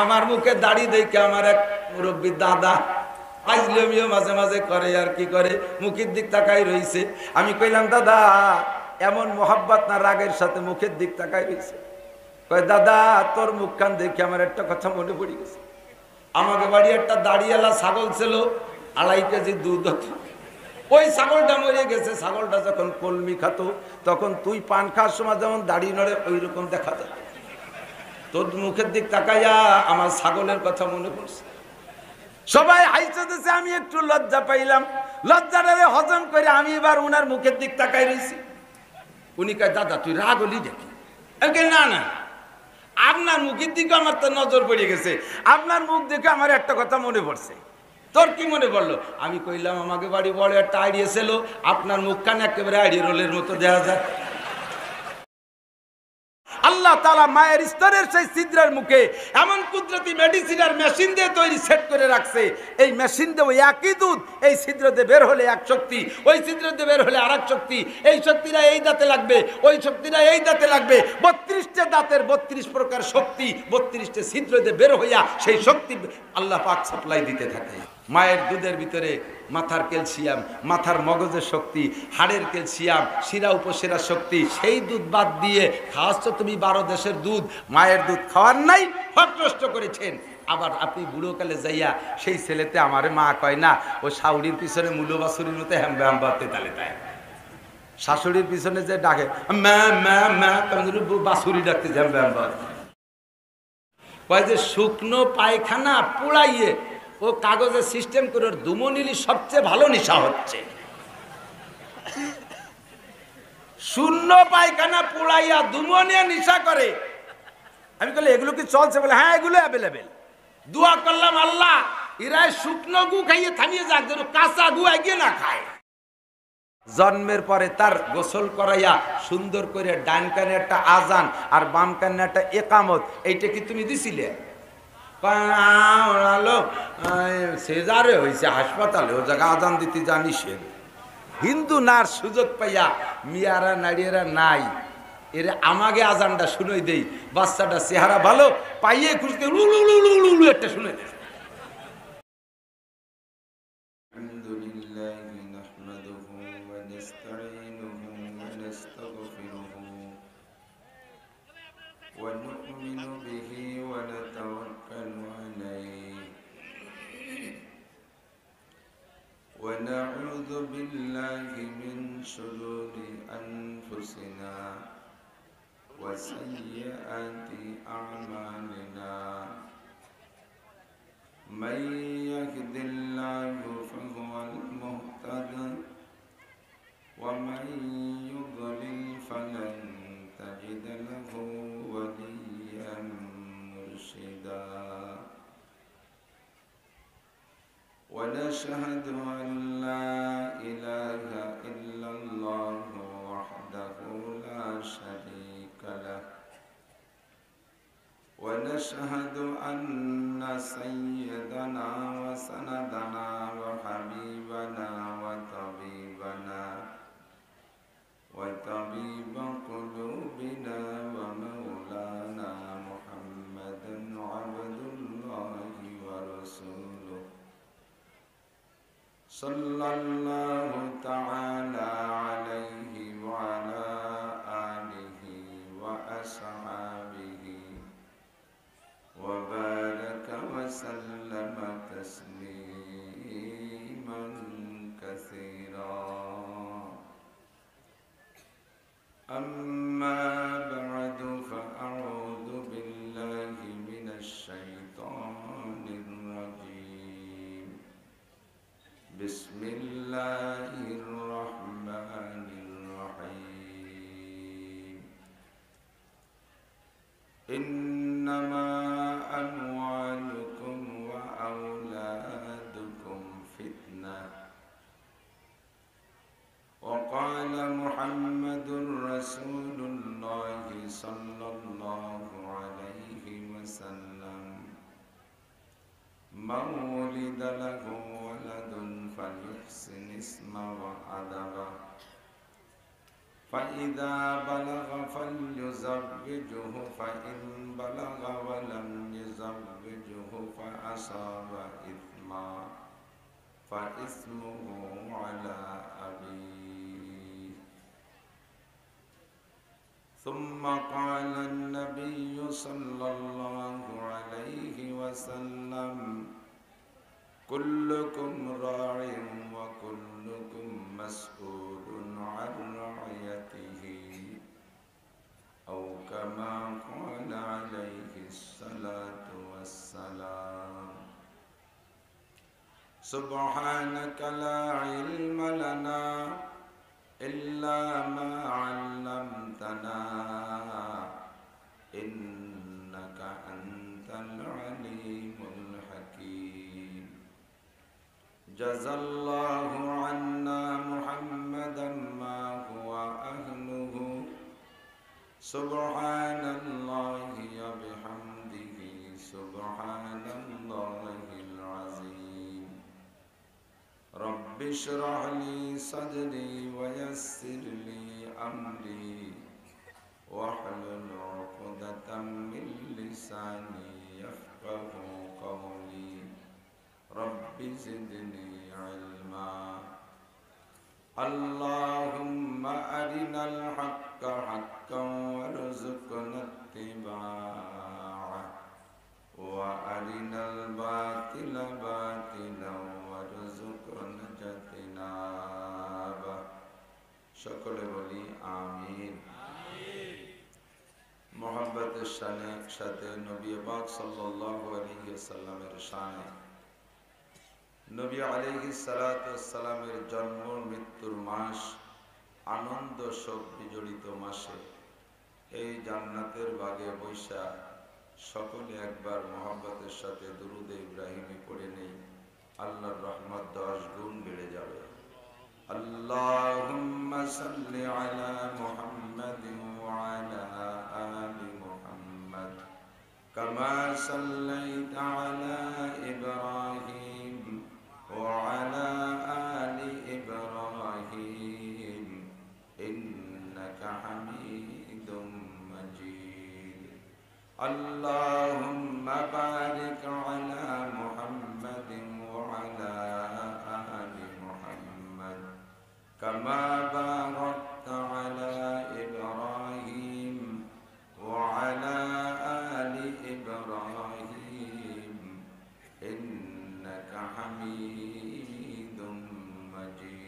আমার মুখে দাড়ি দেখে আমার এক মুরব্বী দাদা আইজলামিও মাঝে মাঝে করে, আর কি করে, মুখের দিক তাকাই রইছে। আমি কইলাম, দাদা এমন মোহাব্বত না রাগের সাথে মুখের দিক তাকাই রইছে? কয়, দাদা তোর মুখখান দেখে আমার একটা কথা মনে পড়ে গেছে। আমাকে বাড়ি একটা দাড়িওয়ালা ছাগল ছিল, 2.5 কেজি দুধ হতো। ওই ছাগলটা মরে গেছে। ছাগলটা যখন কলমি খাতো তখন তুই পান খাওয়ার সময় যেমন দাড়ি নড়ে ওই রকম দেখা যায়। তোর মুখের দিক তাকাইয়া আমার ছাগলের কথা মনে পড়ছে। সবাই হাইছে দিছে, আমি একটু লজ্জা পাইলাম। লজ্জাটারে হজম করে আমি এবার উনার মুখের দিক তাকাই রইছি। উনি কয়, দাদা তুই রাগ হলি দেখি? না না, আপনার মুখের দিকে আমার তো নজর পড়ে গেছে। আপনার মুখ দেখে আমার একটা কথা মনে পড়ছে। তোর কি মনে পড়লো? আমি কইলাম, আমাকে বাড়ি বড় একটা আইডিয়া ছিল, আপনার মুখখানে একেবারে আইডিয়া রোলের মতো দেখা যায়। আল্লাহ তাআলা মায়ের স্তরের সেই ছিদ্রের মুখে এমন কুদরতি মেডিসিন আর মেশিন দিয়ে তৈরি সেট করে রাখছে। এই মেশিন দিয়ে ওই একই দুধ এই ছিদ্র দিয়ে বের হলে এক শক্তি, ওই ছিদ্র দিয়ে বের হলে আরেক শক্তি। এই শক্তিটা এই দাঁতে লাগবে, ওই শক্তিটা এই দাঁতে লাগবে। 32টা দাঁতের 32 প্রকার শক্তি 32টা ছিদ্র দিয়ে বের হইয়া সেই শক্তি আল্লাহ পাক সাপ্লাই দিতে থাকে। মায়ের দুধের ভিতরে মাথার ক্যালসিয়াম, মাথার মগজের শক্তি, হাড়ের ক্যালসিয়াম, শিরা উপশিরা শক্তি। সেই দুধ বাদ দিয়ে খাওয়াচ্ছ তুমি 12 দেশের দুধ। মায়ের দুধ খাওয়ার নাই, হক নষ্ট করেছেন। আবার আপনি বুড়োকালে যাইয়া সেই ছেলেতে আমারে মা কয় না, ও শাশুড়ির পিছনে মূল্য বাছুরির মতো হ্যাম্বা হ্যাম্বাতে তালে দেয়। শাশুড়ির পিছনে যে ডাকে মা মা মা, বাছুরি ডাকতে হ্যাম্বা হ্যাম্বা। কয় যে শুকনো পায়খানা পোড়াইয়ে ও কাগজের সিস্টেম করে দুমনিলি সবচেয়ে ভালো নেশা হচ্ছে। শূন্য পায়খানা পোড়াইয়া দুমনিয়া নেশা করে। আমি বলি, এগুলো কি চলছে? বলে, হ্যাঁ এগুলো অ্যাভেলেবেল। দোয়া করলাম, আল্লাহ এরা শুকনো গু খাইয়ে থামিয়ে যাক, যেন কাঁচা গু এগিয়ে না খায়। জন্মের পরে তার গোসল করাইয়া সুন্দর করে ডান কানে একটা আজান আর বাম কানে একটা একামত, এইটা কি তুমি দিছিলে? সেজারে হয়েছে হাসপাতালে, ও জায়গা আজান দিতে জানিসেন। হিন্দু নার সুযোগ পাইয়া মিয়ারা নাড়িয়েরা নাই, এর আমাকে আজানটা শুনে দেই। বাচ্চাটা চেহারা ভালো পাইয়ে খুঁজতে একটা শুনে দেয়। ونؤمن به ونتوكل عليه ونعوذ بالله من شرور أنفسنا وسيئات أعمالنا من يهد الله فهو المهتد ومن يضلل فلن تجد له وليا مرشدا ونشهد أن لا إله إلا الله وحده لا شريك له ونشهد أن سيدنا وسندنا وحبيبنا وطبيبنا وطبيب قلوبنا ومولانا محمدا عبد الله ورسوله صلى الله تعالى عليه وعلى آله وأصحابه وبارك وسلم تسليما كثيرا. أما بعد فأعوذ بالله من الشيطان الرجيم. بسم الله الرحمن الرحيم. إنما أموالكم وأولادكم فتنة. وقال محمد رسول الله صلى الله عليه وسلم من ولد له ولد فليحسن اسمه وأدبه فإذا بلغ فليزوجه فإن بلغ ولم يزوجه يخرجه فأصاب إثما فإثمه على أبيه. ثم قال النبي صلى الله عليه وسلم كلكم راع وكلكم مسؤول عن رعيته أو كما قال عليه الصلاة والسلام. سبحانك لا علم لنا إلا ما علمتنا إنك أنت العليم الحكيم. جزى الله عنا محمدا ما هو أهله سبحان الله وبحمده سبحان الله العظيم. رب اشرح لي صدري ويسر لي أمري واحلل عقدة من لساني يفقه قولي. رب زدني علما. اللهم أرنا الحق حقا وارزقنا اتباعه وأرنا الباطل باطلا وارزقنا اجتنابه. সকলে বলি আমিন। মোহাব্বতের সাথে নবী পাক সাল্লাল্লাহু আলাইহি ওয়াসাল্লামের শানে নবী আলাইহিস সালাতু ওয়াস সালামের জন্ম মৃত্যুর মাস, আনন্দ শোক বিজড়িত মাসে এই জান্নাতের বাগে বৈশা সকলে একবার মোহাব্বতের সাথে দুরুদে ইব্রাহিমী পড়ে নেই। আল্লাহর রহমত 10 গুণ বেড়ে যাবে। আল্লাহুম্মা সাল্লি আলা মুহাম্মাদিন ওয়া আলা আলি মুহাম্মাদ কামা সাল্লাইতা আলা ইব্রাহিম ওয়া আলা আলি ইব্রাহিম ইন্নাকা হামিদুম মাজিদ। আল্লাহুম্মা বারিক আলা মুহাম্মাদিন ওয়া আলা আলি মুহাম্মাদ কামা বারাকতা আলা ইব্রাহিম ওয়া আলা আলি ইব্রাহিম ইন্নাকা হামিদুম মাজিদ।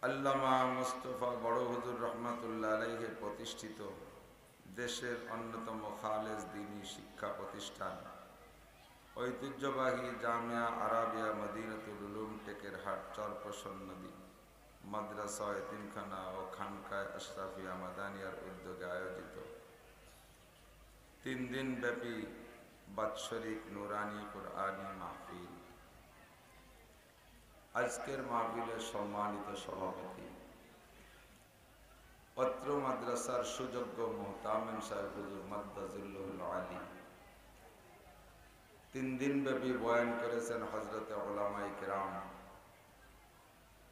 আল্লামা মুস্তাফা বড় হুজুর রহমাতুল্লাহ আলাইহি প্রতিষ্ঠিত দেশের অন্যতম খালেস দ্বীনি শিক্ষা প্রতিষ্ঠান ঐতিহ্যবাহী জামিয়া আরাবিয়া মদিনাতুল উলুম টেকেরহাট চরপসন নদী মাদ্রাসা এতিমখানা ও খানকায় আশরাফিয়া মাদানিয়ার উদ্যোগে আয়োজিত 3 দিন ব্যাপী বাৎসরিক নুরানি কুরআনী মাহফিল। আজকের মাহফিলের সম্মানিত সভাপতি অত্র মাদ্রাসার সুযোগ্য মুহতামিম সাহেব হুজুর মাদ্দাজিল্লাহুল আলী। 3 দিন ব্যাপী বয়ান করেছেন হযরতে উলামায়ে কিরাম।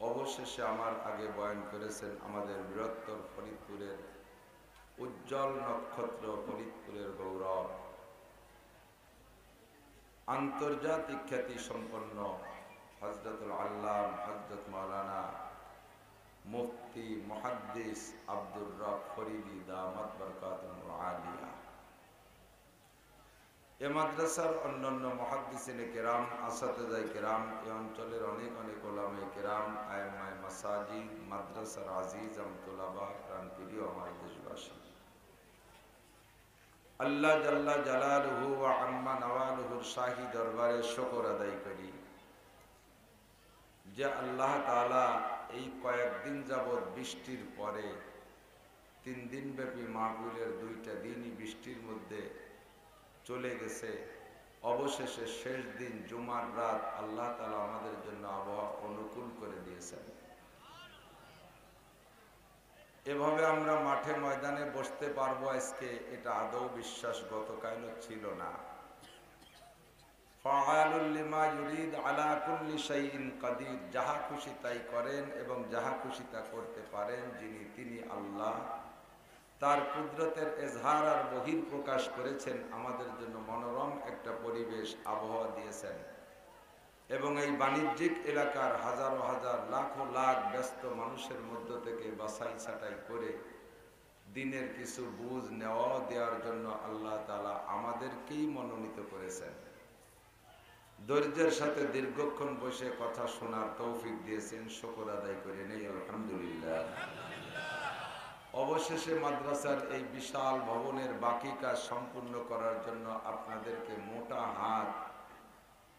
অবশেষে আমার আগে বয়ান করেছেন আমাদের বৃহত্তর ফরিদপুরের উজ্জ্বল নক্ষত্র, ফরিদপুরের গৌরব, আন্তর্জাতিক খ্যাতি সম্পন্ন হযরতুল আল্লাম হযরত মাওলানা মুফতি মুহাদ্দিস আব্দুর রব ফরিদি দামাত বরকাতুহু আলিয়া। এ মাদ্রাসার অন্যান্য মুহাদ্দিসিনে কেরাম, আসাতিজায়ে কেরাম, এ অঞ্চলের অনেক অনেক উলামায়ে কেরাম, আইম্মায়ে মাসাজিদ, মাদ্রাসার আজিজ আমতুলাবা, প্রাণপ্রিয় আমার দেশবাসী, আল্লাহ জাল্লা জালালুহু ওয়া আম্মা নওয়ালুহুর শাহী দরবারে শুকর আদায় করি যে আল্লাহ তাআলা এই কয়েকদিন যাবৎ বৃষ্টির পরে 3 দিন ব্যাপী মাহফিলের 2টা দিনই বৃষ্টির মধ্যে চলে গেছে। অবশেষে শেষ দিন জুমার রাত আল্লাহ তাআলা আমাদের জন্য আবহাওয়া অনুকূল করে দিয়েছেন। এভাবে আমরা মাঠে ময়দানে বসতে পারবো আজকে, এটা আদৌ বিশ্বাস গতকালও ছিল না। ফাআলুল লিমা ইউরিদ আলা কুল্লি শাইইন কাদির, যাহা খুশি তাই করেন এবং যাহা খুশি তা করতে পারেন যিনি, তিনি আল্লাহ। তার কুদরতের এজহার আর বহির প্রকাশ করেছেন, আমাদের জন্য মনোরম একটা পরিবেশ আবহাওয়া দিয়েছেন এবং এই বাণিজ্যিক এলাকার হাজারো হাজার লাখো লাখ ব্যস্ত মানুষের মধ্য থেকে বাছাই ছাঁটাই করে দিনের কিছু বুঝ নেওয়া দেওয়ার জন্য আল্লাহ তাআলা আমাদেরকেই মনোনীত করেছেন। ধৈর্যের সাথে দীর্ঘক্ষণ বসে কথা শোনার তৌফিক দিয়েছেন, শুকর আদায় করে নেই আলহামদুলিল্লাহ। অবশেষে মাদ্রাসার এই বিশাল ভবনের বাকি কাজ সম্পূর্ণ করার জন্য আপনাদেরকে মোটা হাত,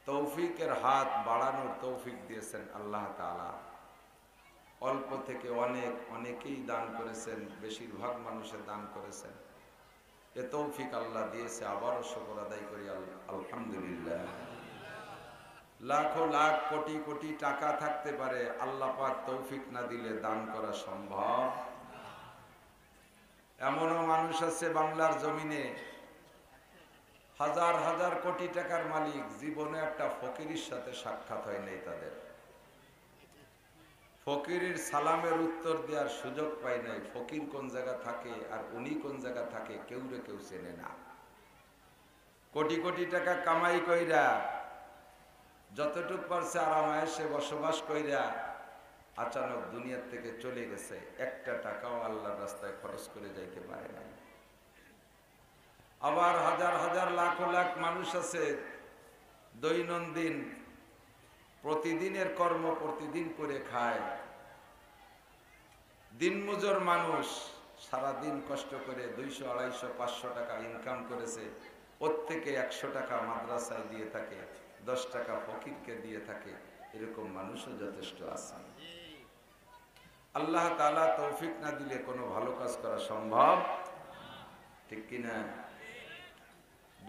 তৌফিকের হাত বাড়ানোর তৌফিক দিয়েছেন আল্লাহ তাআলা। অল্প থেকে অনেক, অনেকেই দান করেছেন, বেশিরভাগ মানুষের দান করেছেন। এ তৌফিক আল্লাহ দিয়েছে, আবারও শুকর আদায় করি আলহামদুলিল্লাহ। লাখো লাখ কোটি কোটি টাকা থাকতে পারে, আল্লাহ পাক তৌফিক না দিলে দান করা সম্ভব। এমনও মানুষ আছে বাংলার জমিনে হাজার হাজার কোটি টাকার মালিক, জীবনে একটা ফকিরের সাথে সাক্ষাৎ হয় নাই তাদের। ফকিরের সালামের উত্তর দেওয়ার সুযোগ পায় নাই। ফকির কোন জায়গা থাকে আর উনি কোন জায়গা থাকে কেউ চেনে না। কোটি কোটি টাকা কামাই কইরা যতটুক পারছে আরামায়েশে বসবাস কইরা আচানক দুনিয়ার থেকে চলে গেছে, একটা টাকাও আল্লাহর রাস্তায় খরচ করে যাইতে পারে না। আবার হাজার হাজার লাখ লাখ মানুষ আছে দৈনন্দিন প্রতিদিনের কর্ম প্রতিদিন করে খায়। দিনমজুর মানুষ সারাদিন কষ্ট করে 200, 250, 500 টাকা ইনকাম করেছে, ওর থেকে 100 টাকা মাদ্রাসায় দিয়ে থাকে, 10 টাকা ফকিরকে দিয়ে থাকে। এরকম মানুষও যথেষ্ট আছে। আল্লাহ তাআলা তৌফিক না দিলে কোনো ভালো কাজ করা সম্ভব, ঠিক কিনা?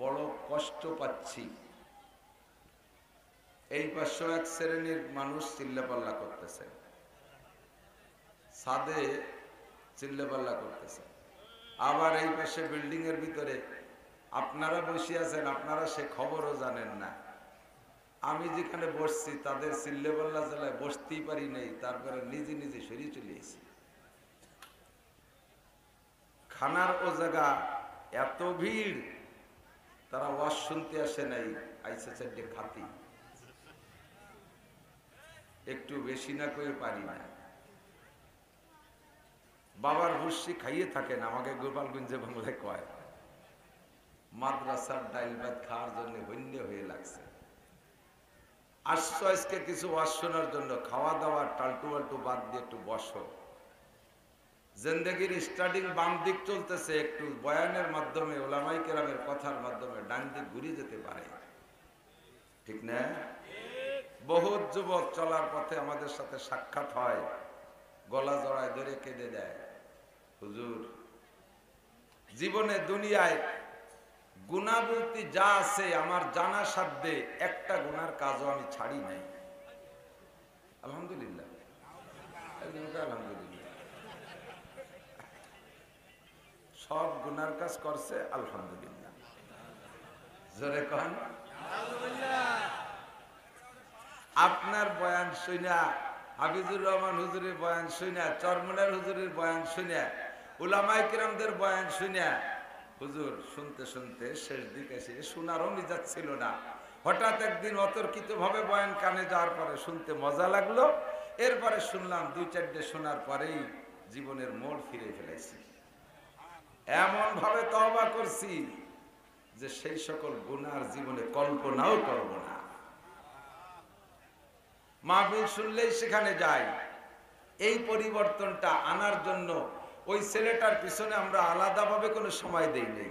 বড় কষ্ট পাচ্ছি। এই পাশে এক শ্রেণীর মানুষ চিল্লাপাল্লা করতেছে, ছাদে চিল্লাপাল্লা করতেছে। আবার এই পাশে বিল্ডিং এর ভিতরে আপনারা বসে আছেন, আপনারা সে খবরও জানেন না। আমি যেখানে বসছি তাদের চিল্লাপাল্লা জেলায় বসতেই পারি নাই, তারপরে নিজে নিজে সরিয়ে চলে এসেছি। খানার ও জায়গা এত ভিড়, তারা ওয়াজ শুনতে আসে নাই, আইসা চারটে খাতি। একটু বেশি না করে পারি না। বাবার হুস্সি খাইয়ে থাকেন, আমাকে গোপালগঞ্জে বাংলায় কয়। মাদ্রাসার ডাইল ভাত খাওয়ার জন্য হইন্যে হয়ে লাগছে। আসছো আজকে কিছু ওয়াজ শোনার জন্য, খাওয়া দাওয়া টালটু আল্টু বাদ দিয়ে একটু বসো। জিন্দেগির স্টার্টিং বাম দিক চলতেছে, একটু বয়ানের মাধ্যমে, ওলামাই কেরামের কথার মাধ্যমে ডান দিক ঘুরে যেতে পারে, ঠিক না? বহুত যুবক চলার পথে আমাদের সাথে সাক্ষাৎ হয়, গলা জড়ায় ধরে কেঁদে দেয়, হুজুর জীবনে দুনিয়ায় গুনাহ বলতে যা আছে আমার জানা সাধ্যে একটা গুনার কাজও আমি ছাড়ি নাই। আলহামদুলিল্লাহ, আলহামদুলিল্লাহ। সব গুনার কাজ করছে, আলহামদুলিল্লাহ। জোরে কন আপনার বয়ান শুনা, হাফিজুর রহমান হুজুরের বয়ান শুনা, চরমনার হুজুরের বয়ান শুনা, উলামায়ে কিরামদের বয়ান শুনা, হুজুর শুনতে শুনতে শেষ দিকে এসে শোনারও মিজাজ ছিল না। হঠাৎ একদিন অতর্কিত ভাবে বয়ান কানে যাওয়ার পরে শুনতে মজা লাগলো। এরপরে শুনলাম, 2-4টে শোনার পরেই জীবনের মোড় ফিরে ফেলেছি। এমন ভাবে তওবা করছি যে সেই সকল গুনার জীবনে কল্পনাও করব না। মাহফিল শুনলেই সেখানে যাই। এই পরিবর্তনটা আনার জন্য ওই ছেলেটার পিছনে আমরা আলাদাভাবে কোনো সময় দেই নাই,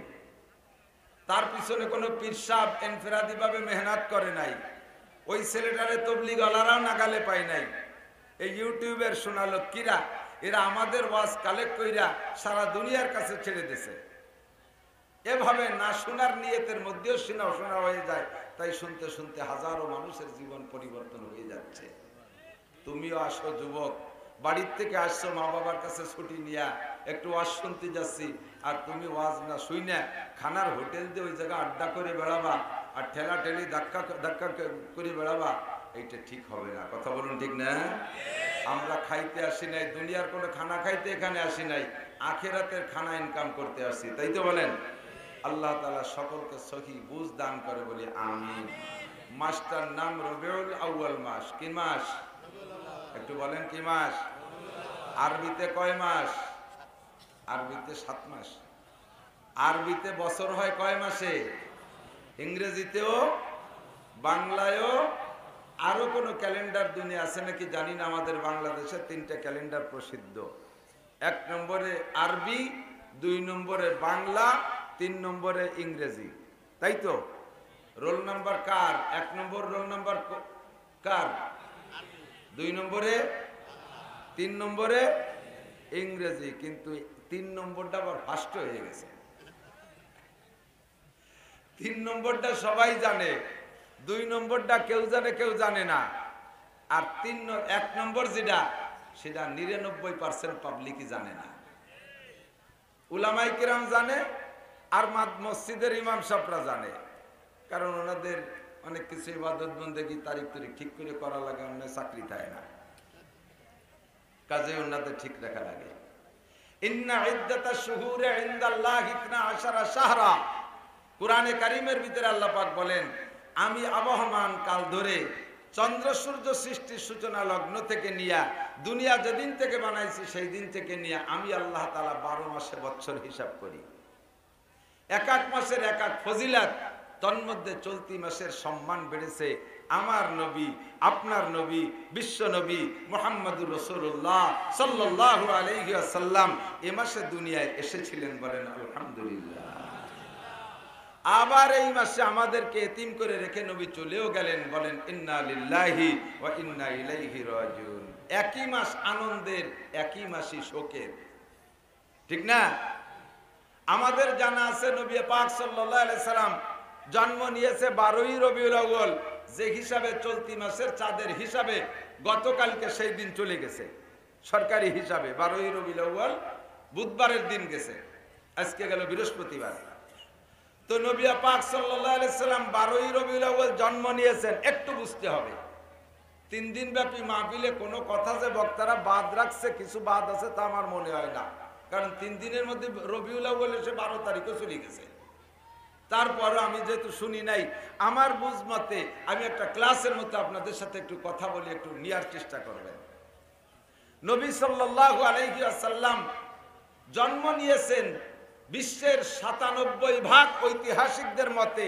তার পিছনে কোনো পীর সাহেব এনফেরাদি ভাবে মেহনত করে নাই, ওই ছেলেটারে তবলিগ আলারাও নাগালে পাই নাই। এই ইউটিউবের শোনালো কিরা, এরা আমাদের ওয়াজ কালেক্ট কইরা সারা দুনিয়ার কাছে ছেড়ে দিয়েছে। এভাবে না শোনার নিয়তের মধ্যেও শোনা হয়ে যায়। তাই শুনতে শুনতে হাজারো মানুষের জীবন পরিবর্তন হয়ে যাচ্ছে। তুমিও আসো যুবক, বাড়ির থেকে আসছো মা বাবার কাছে ছুটি নিয়া, একটু ওয়াজ শুনতে যাচ্ছি, আর তুমি ওয়াজ না শুই না খানার হোটেল দিয়ে ওই জায়গা আড্ডা করে বেড়াবা, আর ঠেলা ঠেলি ধাক্কা ধাক্কা করে বেড়াবা, এইটা ঠিক হবে না। কথা বলুন ঠিক না? আমরা খাইতে আসি নাই, দুনিয়ার কোনো খানা খাইতে এখানে আসি নাই, আখিরাতের খানা ইনকাম করতে আসি, তাই তো বলেন? আল্লাহ তাআলা সকলকে সহি বুঝ দান করে বলি আমিন। মাসটার নাম রবিউল আউয়াল মাস। কি মাস? একটু বলেন কি মাস? আরবিতে কয় মাস? আরবিতে 7 মাস। আরবিতে বছর হয় কয় মাসে? ইংরেজিতেও, বাংলায়ও, আরো কোন ক্যালেন্ডার দুনিয়া আছে নাকি জানি না। আমাদের বাংলাদেশে 3টা ক্যালেন্ডার প্রসিদ্ধ। 1 নম্বরে আরবি, 2 নম্বরে বাংলা, 3 নম্বরে ইংরেজি, তাই তো? রোল নাম্বার কার? 1 নম্বর রোল নাম্বার কার? 2 নম্বরে, 3 নম্বরে ইংরেজি। কিন্তু 3 নম্বরটা আবার ফার্স্ট হয়ে গেছে। 3 নম্বরটা সবাই জানে, 2 নম্বরটা কেউ জানে কেউ জানে না। আর 1 নম্বর যেটা, সেটা 99% পাবলিকই জানে না। উলামাই কিরাম জানে, আর মসজিদের ইমাম সাহেবরা জানে, কারণ ওনাদের অনেক কিছু ইবাদত বন্দেগী তারিখ ঠিক করে করা লাগে, অন্য চাকরি থাকে না, কাজে ওনাদের ঠিক রাখা লাগে। ইন্না ইদ্দাতাশ শুহুরি ইনদাল্লাহি 12 শাহরা, কুরআনে কারীমের ভিতরে আল্লাহ পাক বলেন, আমি আবহমান কাল ধরে চন্দ্র সূর্য সৃষ্টির সূচনা লগ্ন থেকে নিয়া দুনিয়া যেদিন থেকে বানাইছি সেই দিন থেকে নিয়ে আমি আল্লাহ তাআলা 12 মাসে বছর হিসাব করি। এক এক মাসের এক এক ফজিলত, তন্মধ্যে চলতি মাসের সম্মান বেড়েছে। আমার নবী, আপনার নবী, বিশ্ব নবী মুহাম্মদুর রাসূলুল্লাহ সাল্লাল্লাহু আলাইহি ওয়াসাল্লাম এ মাসে দুনিয়ায় এসেছিলেন, বলেন আলহামদুলিল্লাহ। আবার এই মাসে আমাদেরকে এতিম করে রেখে নবী চলেও গেলেন, বলেন ইন্না লিল্লাহি ওয়া ইন্না ইলাইহি রাজিউন। একই মাস আনন্দের, একই মাসই শোকের, ঠিক না? আমাদের জানা আছে নবী পাক সাল্লাল্লাহু আলাইহি সাল্লাম জন্ম নিয়েছে 12ই রবিউল আউয়াল, যে হিসাবে চলতি মাসের চাঁদের হিসাবে গতকালকে সেই দিন চলে গেছে। সরকারি হিসাবে 12ই রবিউল আউয়াল বুধবারের দিন গেছে, আজকে গেল বৃহস্পতিবার। তো নবী পাক সাল্লাল্লাহু আলাইহি সাল্লাম 12ই রবিউল আউয়াল জন্ম নিয়েছেন। একটু বুঝতে হবে, 3 দিন ব্যাপী মাহফিলে কোনো কথা যে বক্তারা বাদ রাখছে, কিছু বাদ আছে তা আমার মনে হয় না, কারণ 3 দিনের মধ্যে রবিউল আউয়াল এসে 12 তারিখে চলে গেছে। তারপরও আমি যেহেতু শুনি নাই, আমার বুঝ মতে আমি একটা ক্লাসের মতো আপনাদের সাথে একটু কথা বলি, একটু নেওয়ার চেষ্টা করবেন। নবী সাল্লাল্লাহু আলাইহি ওয়াসাল্লাম জন্ম নিয়েছেন বিশ্বের 97 ভাগ ঐতিহাসিকদের মতে,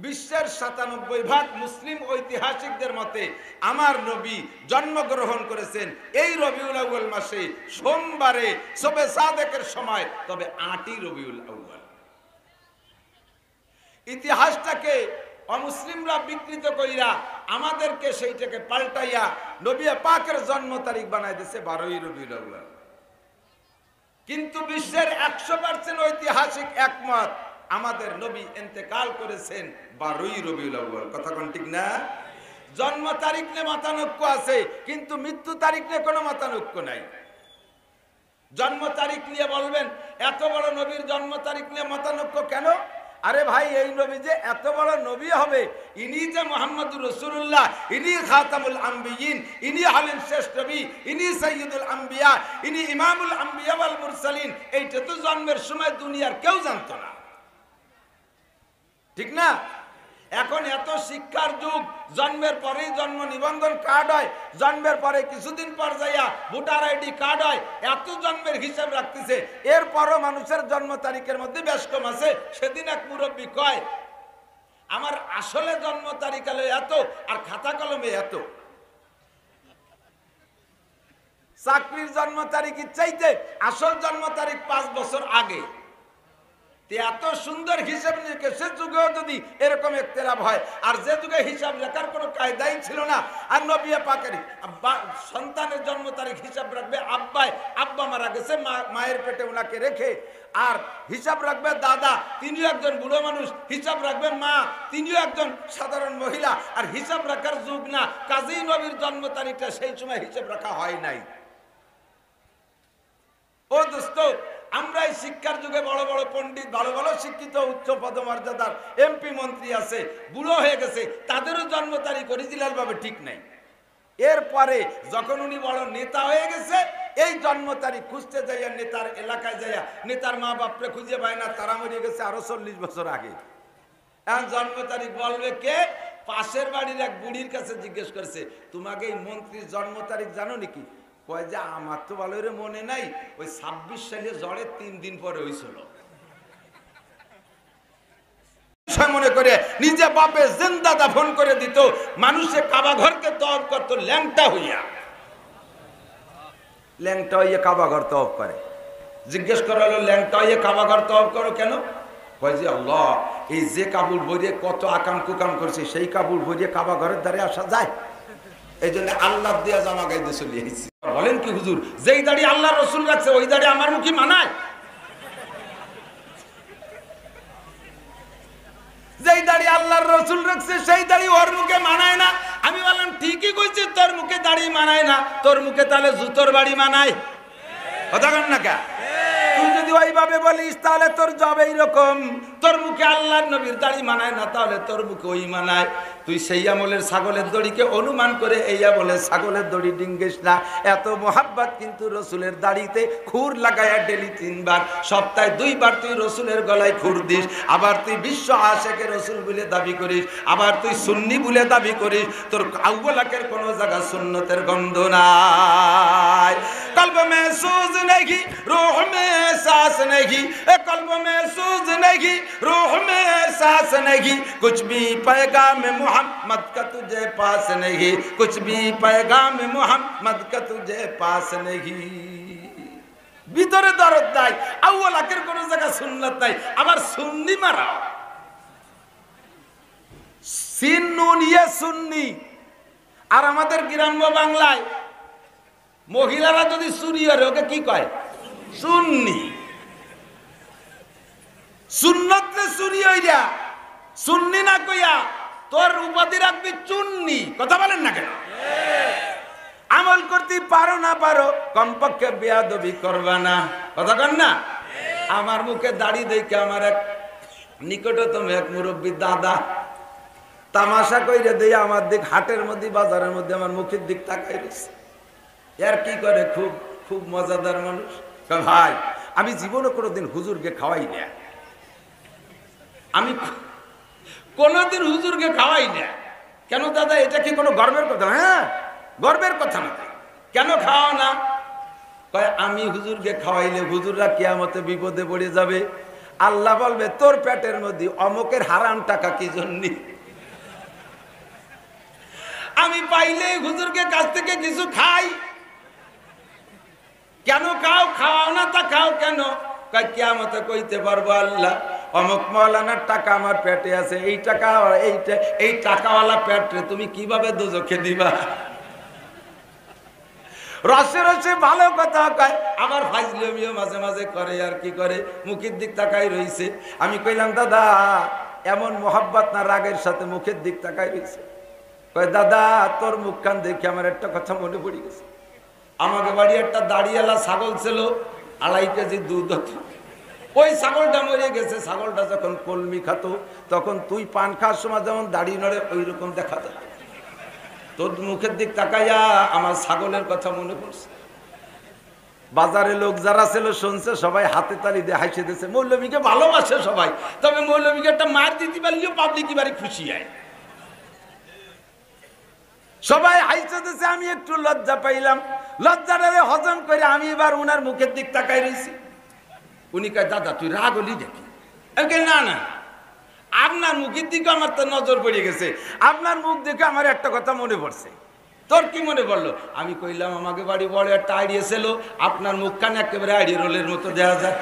বিশ্বের 97 ভাগ মুসলিম ঐতিহাসিকদের মতে আমার নবী জন্মগ্রহণ করেছেন এই রবিউল আউয়াল মাসে, সোমবারে শবে সাদেকের সময়, তবে 8ই রবিউল আউয়াল। ইতিহাসটাকে অমুসলিমরা বিকৃত কইরা আমাদেরকে সেইটাকে পাল্টাইয়া নবী পাকের জন্ম তারিখ বানাই দিয়েছে 12ই রবিউল আউয়াল। কিন্তু বিশ্বের 100% ঐতিহাসিক একমত, আমাদের নবী ইন্তেকাল করেছেন 12ই রবিউল আউয়াল। কথা কোন ঠিক না? জন্ম তারিখ নিয়ে মতানৈক্য আছে, কিন্তু মৃত্যু তারিখ নিয়ে কোনো মতানৈক্য নাই। জন্ম তারিখ নিয়ে বলবেন এত বড় নবীর জন্ম তারিখ নিয়ে মতানৈক্য কেন? আরে ভাই, এই নবী যে এত বড় নবী হবে, ইনি যে মুহাম্মদুর রাসূলুল্লাহ, ইনি খাতামুল আম্বিয়িন, ইনি হলেন শেষ নবী, ইনি সাইয়্যিদুল আম্বিয়া, ইনি ইমামুল আম্বিয়া ওয়াল মুরসালিন, এইটা তো জন্মের সময় দুনিয়ার কেউ জানতো না, ঠিক না? এখন এত শিক্ষার যুগ, জন্মের পরেই জন্ম নিবন্ধন কার্ড হয়, জন্মের পরে কিছুদিন পর যাইয়া ভোটার আইডি কার্ড হয়, এত জন্মের হিসাব রাখতেছে। এরপরও মানুষের জন্ম তারিখের মধ্যে বেশ কম আছে। সেদিন এক মুরব্বী কয়, আমার আসলে জন্ম তারিখ হলো এত, আর খাতা কলমে এত। চাকরির জন্ম তারিখের চাইতে আসল জন্ম তারিখ 5 বছর আগে। এত সুন্দর হিসাব নিকেশ, সে যুগেও যদি এরকম ইখতিলাফ হয়, আর যে যুগে হিসাব লেখার কোনো কায়দাই ছিল না, আর নবী পাকের সন্তানের জন্ম তারিখ হিসাব রাখবে আব্বাই, আব্বা মারা গেছে মায়ের পেটে ওনাকে রেখে, আর হিসাব রাখবে দাদা, তিনিও একজন বুড়ো মানুষ, হিসাব রাখবে মা, তিনিও একজন সাধারণ মহিলা, আর হিসাব রাখার যুগ না, কাজেই নবীর জন্ম তারিখটা সেই সময় হিসাব রাখা হয় নাই। ও দোস্ত, আমরা এই শিক্ষার যুগে বড় বড় পণ্ডিত, ভালো ভালো শিক্ষিত উচ্চ পদমর্যাদার এমপি মন্ত্রী আছে, বুড়ো হয়ে গেছে, তাদেরও জন্ম তারিখ অরিজিনাল ভাবে ঠিক নাই। এরপরে যখন উনি বড় নেতা হয়ে গেছে, এই জন্ম তারিখ খুঁজতে যাইয়া নেতার এলাকায় যাইয়া নেতার মা বাপরে খুঁজে পায় না, তারা মরে গেছে আরো 40 বছর আগে। এখন জন্ম তারিখ বলবে কে? পাশের বাড়ির এক বুড়ির কাছে জিজ্ঞেস করছে, তোমাকে এই মন্ত্রীর জন্ম তারিখ জানো নাকি? কয় যে আমার তো ভালো করে মনে নাই, ওই 26 সালে জ্বরে 3 দিন পরে হয়েছিল। মনে করে নিজে বাপে জিন্দা দাফন করে দিত, মানুষে কাবা ঘরকে তওয়াব করতো ল্যাংটা হইয়া। ল্যাংটা হইয়া কাবা ঘর তওয়াব করে। জিজ্ঞেস করা হলো, ল্যাংটা হইয়া কাবা ঘর তওয়াব করো কেন? কয় যে আল্লাহ, এই যে কাবুল ভরিয়ে কত আকাম কুকাম করছে, সেই কাবুল ভরিয়ে কাবা ঘরের দ্বারে আসা যায়, এই জন্য আল্লাহ দিয়া জামা গাইতে চলে এসেছি। বলেন কি হুজুর, যেই দাড়ি আল্লাহ রসুল রাখছে ওই দাড়ি আমার মুখে মানায়? যেই দাড়ি আল্লাহর রসুল রাখছে সেই দাড়ি ওর মুখে মানায় না। আমি বললাম ঠিকই কইছিস, তোর মুখে দাড়ি মানায় না, তোর মুখে তাহলে জুতোর বাড়ি মানায়। কথা কন না কা? তুই যদি ওইভাবে বলিস তাহলে তোর জব এইরকম, তোর মুখে আল্লাহর নবীর দাড়ি মানায় না, তাহলে তোর মুখে ওই মানায়। তুই সেই আমলের ছাগলের দড়িকে অনুমান করে এই আমলের ছাগলের দড়ি ডিঙ্গিস না। এত মোহাব্বত কিন্তু রসুলের দাড়িতে খুর লাগায়া ডেলি 3 বার, সপ্তাহে 2 বার তুই রসুলের গলায় খুর দিস। আবার তুই বিশ্ব আশেকে রসুল বলে দাবি করিস, আবার তুই সুন্নি বলে দাবি করিস। তোর আউ্বালাকের কোন জায়গা সুন্নতের গন্ধ নাই। কলব মে সুজ নেহি, রূহ মে এহসাস নেহি, কলব মে সুজ নেহি, রূহ মে এহসাস নেহি, कुछ भी पैगाम मोहम्मद का तुझे पास नहीं, कुछ भी पैगाम मोहम्मद का तुझे पास नहीं। ভিতরে দরদ নাই, আউয়াল আখের কোন জায়গা সুন্নাত নাই, আবার সুন্নি মারা। সিন নুন ইয়ে সুন্নি। আর আমাদের গ্রাম্য বাংলায় মহিলারা যদি চুরি করে ওকে কি কয়? সুন্নি। সুন্নতে চুরি হইয়া সুন্নি না কইয়া তোর উপাধি রাখবি চুন্নি। কথা বলেন না কেন? আমল করতে পারো না পারো, কমপক্ষে বেয়াদবি করবা না। কথা কন না? আমার মুখে দাড়ি দেখে আমার এক নিকটতম এক মুরব্বী দাদা তামাশা কইরে দিয়ে আমার দিক, হাটের মধ্যে বাজারের মধ্যে আমার মুখের দিক তাকাই রয়েছে। এর কি করে, খুব খুব মজাদার মানুষ। ভাই আমি জীবনে কোনোদিন হুজুরকে খাওয়াই না, আমি কোনদিন হুজুরকে খাওয়াই না। কেন দাদা, এটা কি কোনো গর্বের কথা? হ্যাঁ, গর্বের কথা না। কেন খাওয়াও না? কয় আমি হুজুরকে খাওয়াইলে হুজুররা কিয়ামতে বিপদে পড়ে যাবে, আল্লাহ বলবে তোর পেটের মধ্যে অমুকের হারাম টাকা কি জন্য। আমি পাইলে হুজুরকে কাছ থেকে কিছু খাই। কেন খাও? খাওয়াও না তা খাও কেন? কয় কিয়ামতে কইতে পারবো আল্লাহ অমুক মাওলানার টাকা আমার পেটে আছে, এই টাকা এই টাকাওয়ালা পেটে তুমি কিভাবে দোজখে দিবা? রসে রসে ভালো কথা কয়, আবার ফাজলামিও মাঝে মাঝে করে। আর কি করে? মুখের দিক তাকাই রইছে। আমি কইলাম দাদা এমন মোহাব্বত না রাগের সাথে মুখের দিক তাকাই রইছে? কয় দাদা তোর মুখখান দেখে আমার একটা কথা মনে পড়ে গেছে। আমাকে বাড়ি একটা দাড়িওয়ালা ছাগল ছিল, 2.5 কেজি দুধ হতো। ওই ছাগলটা মরে গেছে। ছাগলটা যখন কলমি খাত তখন তুই পান খাওয়ার সময় যেমন দাড়ি নড়ে ওই রকম দেখা যায়। তোর মুখের দিক তাকাইয়া আমার ছাগলের কথা মনে পড়ছে। বাজারে লোক যারা ছিল শুনছে, সবাই হাতে তালি দিয়ে হাসে দিয়েছে। মৌলবীকে ভালোবাসে সবাই, তবে মৌলবীকে একটা মার দিতে পারলেও পাবলিক এবারে খুশি হয়। সবাই হাসে দিয়েছে, আমি একটু লজ্জা পাইলাম। লজ্জাটারে হজম করে আমি এবার উনার মুখের দিক তাকাই রয়েছি। উনি কয় দাদা তুই রাগ হলি দেখি? না না, আপনার মুখের দিকে আমার তো নজর পড়ে গেছে। আপনার মুখ দেখে আমার একটা কথা মনে পড়ছে। তোর কি মনে পড়লো? আমি কইলাম আমাকে বাড়ি বড় একটা আইডিয়া ছিল, আপনার মুখখানে একেবারে আইডিয়া রোলের মতো দেওয়া যায়।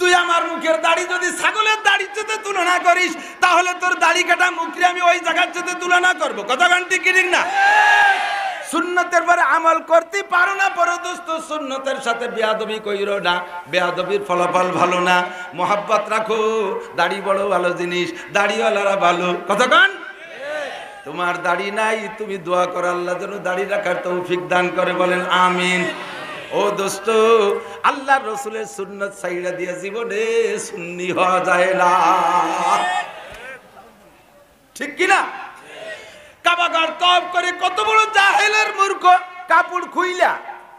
তুই আমার মুখের দাড়ি যদি ছাগলের দাড়ির সাথে তুলনা করিস, তাহলে তোর দাড়ি কাটা মুখে আমি ওই জায়গার সাথে তুলনা করবো। কথা গানটি কি ঠিক না? সুন্নতের পরে আমল করতে পারো না, পরে দোস্ত সুন্নতের সাথে বেয়াদবি কইরো না। বেয়াদবির ফলাফল ভালো না। মোহাব্বত রাখো। দাড়ি বড় ভালো জিনিস, দাড়িওয়ালারা ভালো। কথা গান তোমার দাড়ি নাই, তুমি দোয়া করো আল্লাহ যেন দাড়ি রাখার তৌফিক দান করে, বলেন আমিন। ও দোস্ত, আল্লাহর রাসূলের সুন্নাত ছাইড়া দিয়ে জীবনে সুন্নি হওয়া যায় না, ঠিক কি না? কাবাগার তওয়াফ করে কত বড় জাহেলের মূর্খ, কাপড় খুইলা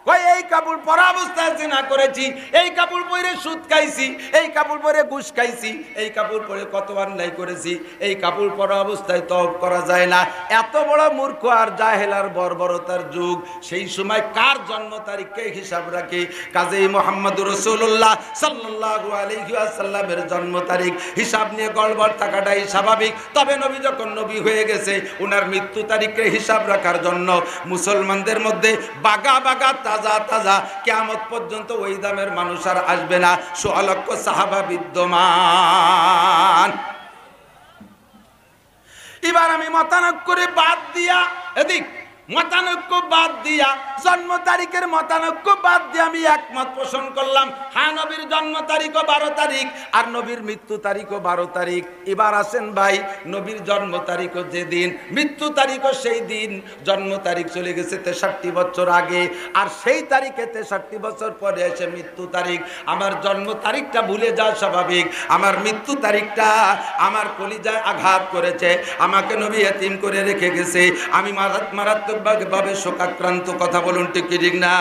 কই এই কাপড় পরা অবস্থায় জিনা করেছি, এই কাপড় পরে সুদ খাইছি, এই কাপড় পরে ঘুষ খাইছি, এই কাপড় পরে কত অন্যায় করেছি, এই কাপড় পরা অবস্থায় তওয়াফ করা যায় না। এত বড় মূর্খ আর জাহেল আর বর্বরতার যুগ। সেই সময় কার জন্ম তারিখকে হিসাব রাখে? কাজেই মুহাম্মদুর রাসূলুল্লাহ সাল্লাল্লাহু আলাইহি ওয়াসাল্লামের জন্ম তারিখ হিসাব নিয়ে গড়বড় থাকাটাই স্বাভাবিক। তবে নবী যখন নবী হয়ে গেছে, ওনার মৃত্যু তারিখকে হিসাব রাখার জন্য মুসলমানদের মধ্যে বাগা বাগা তাজা তাজা কিয়ামত পর্যন্ত ওই দামের মানুষ আর আসবে না, ১৬ লক্ষ সাহাবা বিদ্যমান। এবার আমি মতানৈক্য করে বাদ দিয়া, এদিক মতানৈক্য বাদ দিয়া, জন্ম তারিখের মতানৈক্য বাদ দিয়ে আমি একমত পোষণ করলাম, হ্যাঁ নবীর জন্ম তারিখও 12 তারিখ আর নবীর মৃত্যু তারিখও 12 তারিখ। এবার আসেন ভাই, নবীর জন্ম তারিখও যেদিন, মৃত্যু তারিখও সেই দিন। জন্ম তারিখ চলে গেছে 63 বছর আগে, আর সেই তারিখে 63 বছর পরে এসে মৃত্যু তারিখ। আমার জন্ম তারিখটা ভুলে যাওয়া স্বাভাবিক, আমার মৃত্যু তারিখটা আমার কলিজায় আঘাত করেছে, আমাকে নবী এতিম করে রেখে গেছে। আমি মারাত্মকভাবে শোকাক্রান্ত, কথা বলুন ঠিক কি ঠিক না?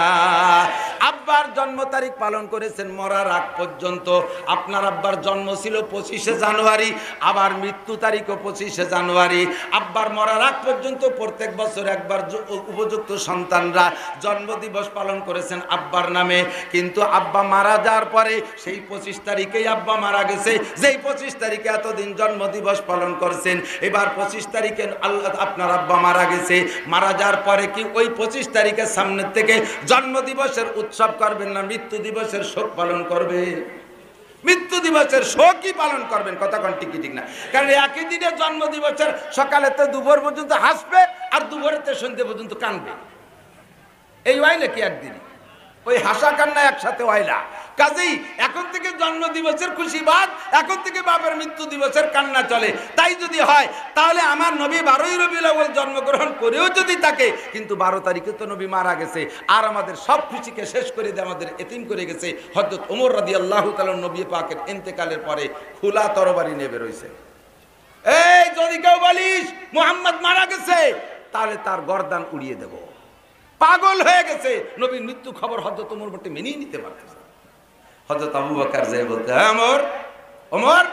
আব্বার জন্ম তারিখ পালন করেছেন মরার আগ পর্যন্ত। আপনার আব্বার জন্ম ছিল 25শে জানুয়ারি, আবার মৃত্যু তারিখও 25শে জানুয়ারি। আব্বার মরার আগ পর্যন্ত প্রত্যেক বছর একবার উপযুক্ত সন্তানরা জন্মদিবস পালন করেছেন আব্বার নামে। কিন্তু আব্বা মারা যাওয়ার পরে সেই 25 তারিখেই আব্বা মারা গেছে, যেই 25 তারিখে এতদিন জন্মদিবস পালন করছেন, এবার 25 তারিখে আল্লাহ আপনার আব্বা মারা গেছে। মারা যাওয়ার পরে কি ওই 25 তারিখের সামনের থেকে জন্মদিবসের উৎসব করবেন না মৃত্যু দিবসের শোক পালন করবে? মৃত্যু দিবসের শোকই পালন করবেন, কথা কোন ঠিক ঠিক না? কারণ একই দিনে জন্ম দিবসের সকালে তো দুপুর পর্যন্ত হাসবে আর দুপুরেতে সন্ধ্যে পর্যন্ত কানবে, এই হয় নাকি একদিন? ওই হাসা কান্না একসাথে হয় না। কাজেই এখন থেকে জন্ম দিবসের খুশি বাদ, এখন থেকে বাবার মৃত্যু দিবসের কান্না চলে। তাই যদি হয় তাহলে আমার নবী 12ই রবিউল আউয়াল জন্মগ্রহণ করেও যদি থাকে, কিন্তু 12 তারিখে তো নবী মারা গেছে, আর আমাদের সব খুশিকে শেষ করে দিয়ে আমাদের এতিম করে গেছে। হযরত ওমর রাদিয়াল্লাহু তাআলা নবী পাকের ইন্তেকালের পরে খোলা তরবারি নিয়ে বের হইছে। এই যদি কেউ বলিস মুহাম্মদ মারা গেছে, তাহলে তার গর্দান উড়িয়ে দেব। পাগল হয়ে গেছে। নবীর মৃত্যু খবর হযরত ওমর বলতে মেনেই নিতে পারতেছে। হযরত আবু বকর যাই বলতে, ওমর ওমর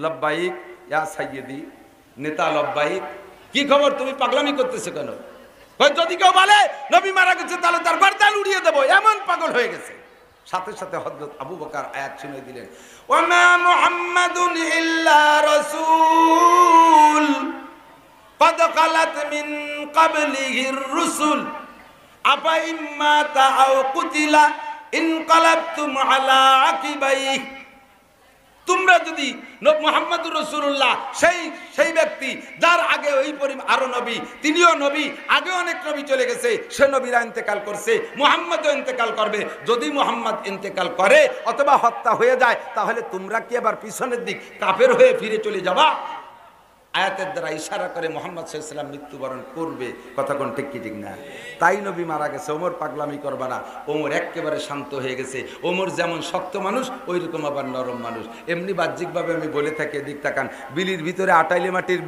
লব্বাইক ইয়া সাইয়্যিদি, নেতা লব্বাইক, কি খবর, তুমি পাগলামি করতেছো কেন? যদি কেউ বলে নবী মারা গেছে তাহলে তার গর্দান উড়িয়ে দেব, এমন পাগল হয়ে গেছে। সাথে সাথে হযরত আবু বকর আয়াত শুনিয়ে দিলেন, ওয়া মুহাম্মাদুন ইল্লা রাসূল قد خلت من قبله الرسل أفإن مات أو قتل انقلبتم على عقبيه। তোমরা যদি মুহাম্মদুর রাসূলুল্লাহ সেই ব্যক্তি যার আগে ওই আরো নবী, তিনিও নবী, আগে অনেক নবী চলে গেছে, সে নবীরা ইন্তেকাল করছে, মুহাম্মদও ইন্তেকাল করবে। যদি মুহাম্মদ ইন্তেকাল করে অথবা হত্যা হয়ে যায়, তাহলে তোমরা কি আবার পিছনের দিক কাফের হয়ে ফিরে চলে যাবা? আয়াতের দ্বারা ইশারা করে মুহাম্মদ সাল্লাল্লাহু আলাইহি ওয়াসাল্লাম মৃত্যুবরণ করবে, কথা কোন ঠিক কি ঠিক না? তাই নবী মারা গেছে, ওমর পাগলামি করবা না। ওমর একেবারে শান্ত হয়ে গেছে। ওমর যেমন শক্ত মানুষ, ওই রকম আবার নরম মানুষ। এমনি বাহ্যিকভাবে আমি বলে থাকি, এদিক তাকান, বিলির ভিতরে আটাইলে মাটির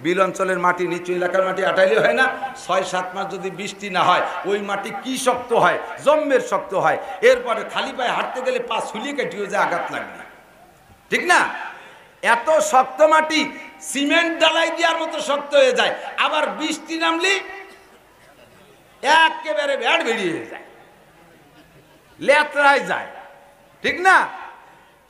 বিল অঞ্চলের মাটি, নিচু এলাকার মাটি আটাইলে হয় না? 6-7 মাস যদি বৃষ্টি না হয়, ওই মাটি কি শক্ত হয়, জম্মের শক্ত হয়। এরপরে খালি পায়ে হাঁটতে গেলে পা ছুলিয়ে কেটে যায়, আঘাত লাগবে, ঠিক না? এত শক্ত মাটি সিমেন্ট ডালাই দেওয়ার মতো শক্ত হয়ে যায়। আবার বৃষ্টি নামলে একেবারে ভ্যাট বেরিয়ে যায়, লেতরায় যায়, ঠিক না?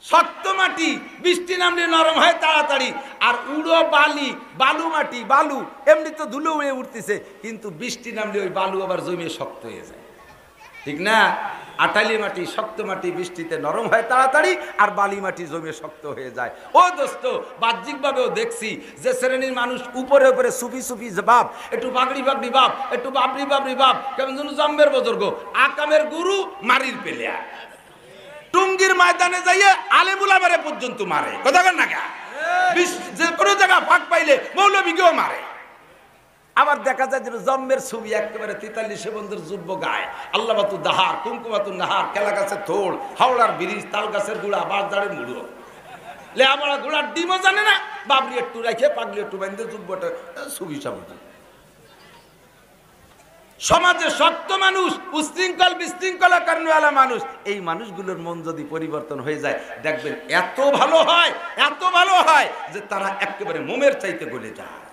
শক্ত মাটি বৃষ্টি নামলে নরম হয় তাড়াতাড়ি। আর উড়ো বালু মাটি, বালু এমনি তো ধুলো উড়ে উঠতেছে, কিন্তু বৃষ্টি নামলে ওই বালু আবার জমিয়ে শক্ত হয়ে যায়, ঠিক না? আটালি মাটি, শক্ত মাটি বৃষ্টিতে নরম হয় তাড়াতাড়ি, আর বালি মাটি জমে শক্ত হয়ে যায়। ও দোস্ত, বাহ্যিকভাবেও দেখছি যে শ্রেণীর মানুষ উপরে উপরে সুফি বাপ, একটু বাগড়ি বাপ, একটু বাবরি বাপ, কেমন যেন জম্বের বুজুর্গ, আকামের গুরু, মারির পেলিয়া, টুঙ্গির ময়দানে যাইয়ে আলেমুল আমারে পর্যন্ত মারে, কথা বল না? যে কোনো জায়গা ফাঁক পাইলে মৌলবীকেও মারে। আবার দেখা যায় যে জম্মের ছবি একেবারে 43 বন্ধুর যুব্য গায়, আল্লাহ বাতু দাহার, কুমকুমাতু নাহার, কেলা গাছের থোড়, হাওড়ার ব্রিজ, তাল গাছের গুড়া, বাঁশঝাড়ের মুড়ো, লেহাবড়া গুড়ার ডিমও জানে না, বাবলি একটু রেখে পাগলি একটু বাঁধে যুব্যটা ছবি সামনে। সমাজে শক্ত মানুষ, উশৃঙ্খল বিশৃঙ্খলা কারণওয়ালা মানুষ, এই মানুষগুলোর মন যদি পরিবর্তন হয়ে যায় দেখবেন এত ভালো হয়, এত ভালো হয় যে তারা একেবারে মোমের চাইতে গলে যায়।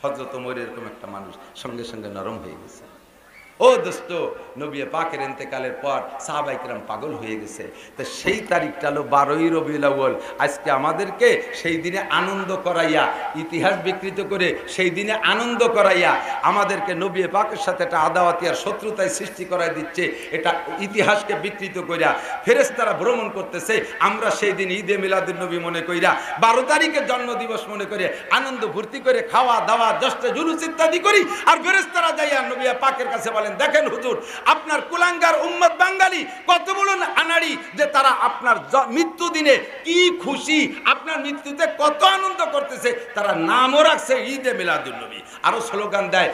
হযরত ওমর এরকম একটা মানুষ, সঙ্গে সঙ্গে নরম হয়ে গেছে। ও দোস্ত, নবী পাকের ইন্তেকালের পর সাহাবায়ে কেরাম পাগল হয়ে গেছে। তো সেই তারিখটা হলো 12ই রবিউল আউয়াল। আজকে আমাদেরকে সেই দিনে আনন্দ করাইয়া, ইতিহাস বিকৃত করে সেই দিনে আনন্দ করাইয়া আমাদেরকে নবী পাকের সাথে একটা আদাওয়াতি আর শত্রুতায় সৃষ্টি করাই দিচ্ছে। এটা ইতিহাসকে বিকৃত কইরা ফেরেশতারা ভ্রমণ করতেছে, আমরা সেই দিন ঈদে মিলাদুন নবী মনে কইরা 12 তারিখের জন্মদিবস মনে করে আনন্দ ভর্তি করে খাওয়া দাওয়া জশ্নে জুলুস ইত্যাদি করি। আর ফেরেশতারা যাইয়া নবী পাকের কাছে বলেন, দেখেন হুজুর, আপনার কুলাঙ্গার উম্মত বাঙালি কত বড় আনাড়ি যে তারা আপনার মৃত্যু দিনে কি খুশি, আপনার মৃত্যুতে কত আনন্দ করতেছে, তারা নামও রাখছে ঈদে মিলাদুন নবী। আরো স্লোগান দেয়,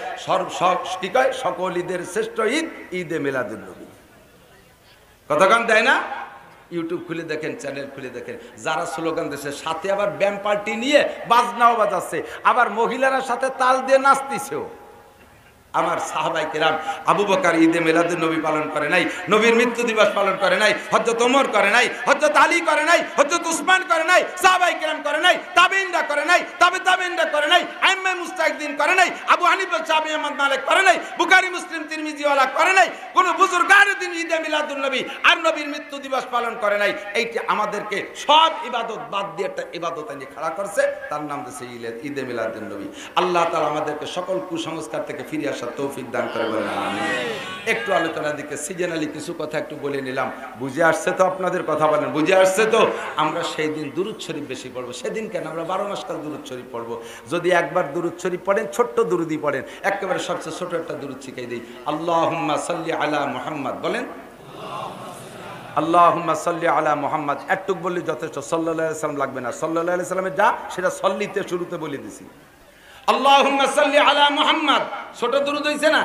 কি কয়, সকল ঈদের শ্রেষ্ঠ ঈদ ঈদে মিলাদুন নবী। কতক্ষণ দেয় না? ইউটিউব খুলে দেখেন, চ্যানেল খুলে দেখেন, যারা স্লোগান দিচ্ছে সাথে আবার ব্যান্ড পার্টি নিয়ে বাজনাও বাজাচ্ছে, আবার মহিলারা সাথে তাল দিয়ে নাচতেছেও। আমার সাহাবায়ে কেরাম আবু বকর ঈদে মিলাদুন নবী পালন করে নাই, নবীর মৃত্যু দিবস পালন করে নাই, হযরত ওমর করে নাই, হযরত আলী করে নাই, হযরত উসমান করে নাই, সাহাবায়ে কেরাম করে নাই, তাবেঈনরা করে নাই, তাবেঈনরা করে নাই, আইম্মা মুস্তাহিদিন করে নাই, আবু হানিফা, শাফিঈ, আহমদ, মালিক করে নাই, বুখারী, মুসলিম, তিরমিজি ওয়ালা করে নাই, কোন বুজুর্গানের দিন ঈদে মিলাদুন নবী আর নবীর মৃত্যু দিবস পালন করে নাই। এইটা আমাদেরকে সব ইবাদত বাদ দিয়ে একটা ইবাদত এনে খাড়া করছে, তার নাম দিয়েছে ঈদে মিলাদুন নবী। আল্লাহ তাআলা আমাদেরকে সকল কুসংস্কার থেকে ফিরে আসার তৌফিক দান করে বলেন আমিন। একটু আলোচনার দিকে সিজনালি কিছু কথা একটু বলে নিলাম। বুঝে আসছে তো? আপনাদের কথা বলেন, বুঝে আসছে তো? আমরা সেই দিন দুরূদ শরীফ বেশি পড়বো। সেদিন কেন? আমরা 12 মাস কাল দুরূদ শরীফ পড়বো। যদি একবার দুরূদ শরীফ পড়েন, ছোট্ট দুরূদই পড়েন, একেবারে সবচেয়ে ছোট একটা দুরূদ শিখাই দিই। আল্লাহুম্মা সাল্লি আলা মুহাম্মাদ বলেন, আল্লাহুম্মা সাল্লি আলা মুহাম্মাদ। একটুক বললে যথেষ্ট, সাল্লাল্লাহু আলাইহি ওয়াসাল্লাম লাগবে না। সাল্লাল্লাহু আলাইহি ওয়াসাল্লামের যা সেটা সল্লিতে শুরুতে বলে দিছি। আল্লাহুম্মা সাল্লি আলা মুহাম্মাদ, ছোট দুরূদ হইছে না?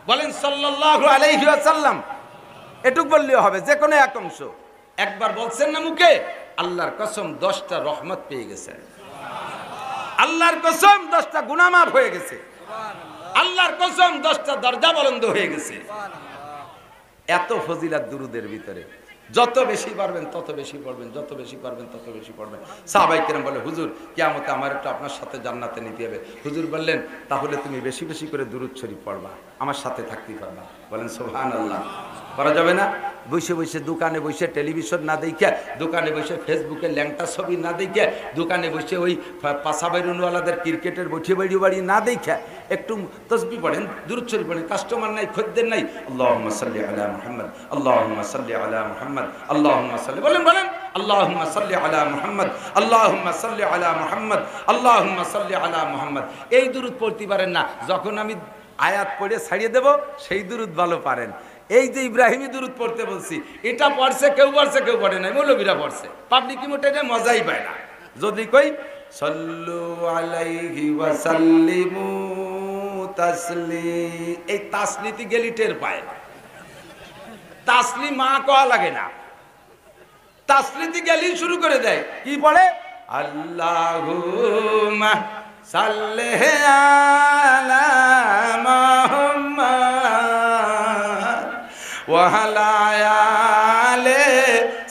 বলেন সাল্লাল্লাহু আলাইহি ওয়াসাল্লাম, এটুক বললেও হবে, যে কোনো এক অংশ। একবার বলছেন না মুখে, আল্লাহর কসম 10টা রহমত পেয়ে গেছেন, আল্লাহর কসম 10টা গুনাহ মাফ হয়ে গেছে, আল্লাহর কসম 10টা দরজা বুলন্দ হয়ে গেছে। এত ফজিলত দুরূদের ভিতরে। যত বেশি পারবেন তত বেশি পড়বেন, যত বেশি পারবেন তত বেশি পড়বেন। সাহাবায়ে কেরাম বলে, হুজুর কিয়ামতে আমার একটু আপনার সাথে জান্নাতে নিতে হবে। হুজুর বললেন, তাহলে তুমি বেশি বেশি করে দুরূদ শরীফ পড়বা, আমার সাথে থাকতেই পারবা। বলেন সুবহানাল্লাহ। করা যাবে না? বসে বসে দোকানে বসে টেলিভিশন না দেখে, দোকানে বসে ফেসবুকে ল্যাংটা ছবি না দেখে, দোকানে বসে ওই পাশা বাইরুনওয়ালাদের ক্রিকেটের বসে বাড়ি না দেখে একটু তসবিহ পড়েন, দুরূদ শরীফ পড়েন। কাস্টমার নাই, খদ্দের নাই, আল্লাহুম্মা সাল্লি আলা মুহাম্মাদ, আল্লাহুম্মা সাল্লি আলা মুহাম্মাদ, আল্লাহুম্মা সাল্লি, বলেন বলেন, আল্লাহুম্মা সাল্লি আলা মুহাম্মাদ, আল্লাহুম্মা সাল্লি আলা মুহাম্মাদ, আল্লাহুম্মা সাল্লি আলা মুহাম্মাদ। এই দুরূদ পড়তে পারেন না, যখন আমি আয়াত পড়ে ছাড়িয়ে দেব সেই দুরূদ ভালো পারেন। এই যে ইব্রাহিমী দুরূদ পড়তে বলছি, এটা পড়ছে কেউ, পড়ছে কেউ পড়ে নাই, মৌলবীরা পড়ছে, পাবলিক মোটে মজাই পায় না। যদি কই সাল্লু আলাইহি ওয়া সাল্লিমু তাসলিম, এই তাসলিতি গেলি টের পায়, তাসলিম মা কওয়া লাগে না, তাসলিতি গেলি শুরু করে দেয়। কি পড়ে? আল্লাহুম্মা সাল্লি আলা মুহাম্মাদ ওয়া আলা আলি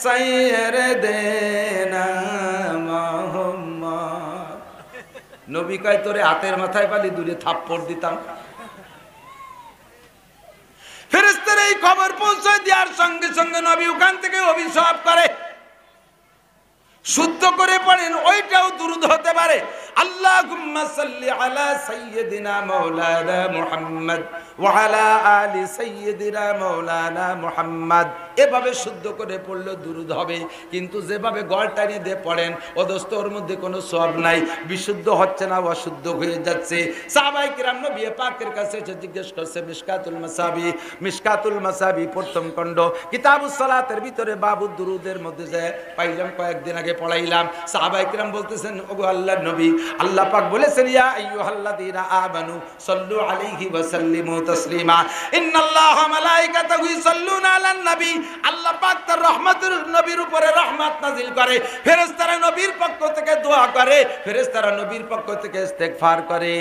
সাইয়্যিদিনা মুহাম্মাদ। নবী কয়, তোরে হাতের মাথায় পালি দূরে থাপ্পড় দিতাম। ফেরেশতারা এই খবর পৌঁছে দেওয়ার সঙ্গে সঙ্গে নবী ওখান থেকে অভিশাপ করে, শুদ্ধ করে পড়েন, ওইটাও দুরূদ হতে পারে। আল্লাহুম্মা সাল্লি আলা সাইয়্যিদিনা মাওলানা মুহাম্মদ ওয়া আলা আলি সাইয়্যিদিনা মাওলানা মুহাম্মদ। এভাবে শুদ্ধ করে পড়লে দুরূদ হবে, কিন্তু যেভাবে গল টানিয়ে দিয়ে পড়েন ও দোস্ত, ওর মধ্যে কোনো সওয়াব নাই, বিশুদ্ধ হচ্ছে না, অশুদ্ধ হয়ে যাচ্ছে। সাহাবায়ে কিরাম নবী পাকের কাছে এসে জিজ্ঞেস করছে, মিশকাতুল মাসাবি প্রথম খণ্ড কিতাবুস সালাতের ভিতরে বাবু দুরুদের মধ্যে যে পাইলাম, কয়েকদিন আগে পড়াইলাম। সাহাবায়ে কিরাম বলতেছেন, ওগো আল্লাহর নবী, আল্লাহ পাক বলেছেন, ইয়া আইয়ুহাল্লাযীনা আমানু সাল্লু আলাইহি ওয়া সাল্লিমু তাসলিমা, ইন্নাল্লাহা ওয়া মালাইকাতাহু ইউসাল্লুনা আলান নবী। আল্লাহ পাক তার রহমতের নবীর উপরে রহমত নাজিল করে, ফেরেশতারা নবীর পক্ষ থেকে দোয়া করে, ফেরেশতারা নবীর পক্ষ থেকে ইস্তেগফার করে।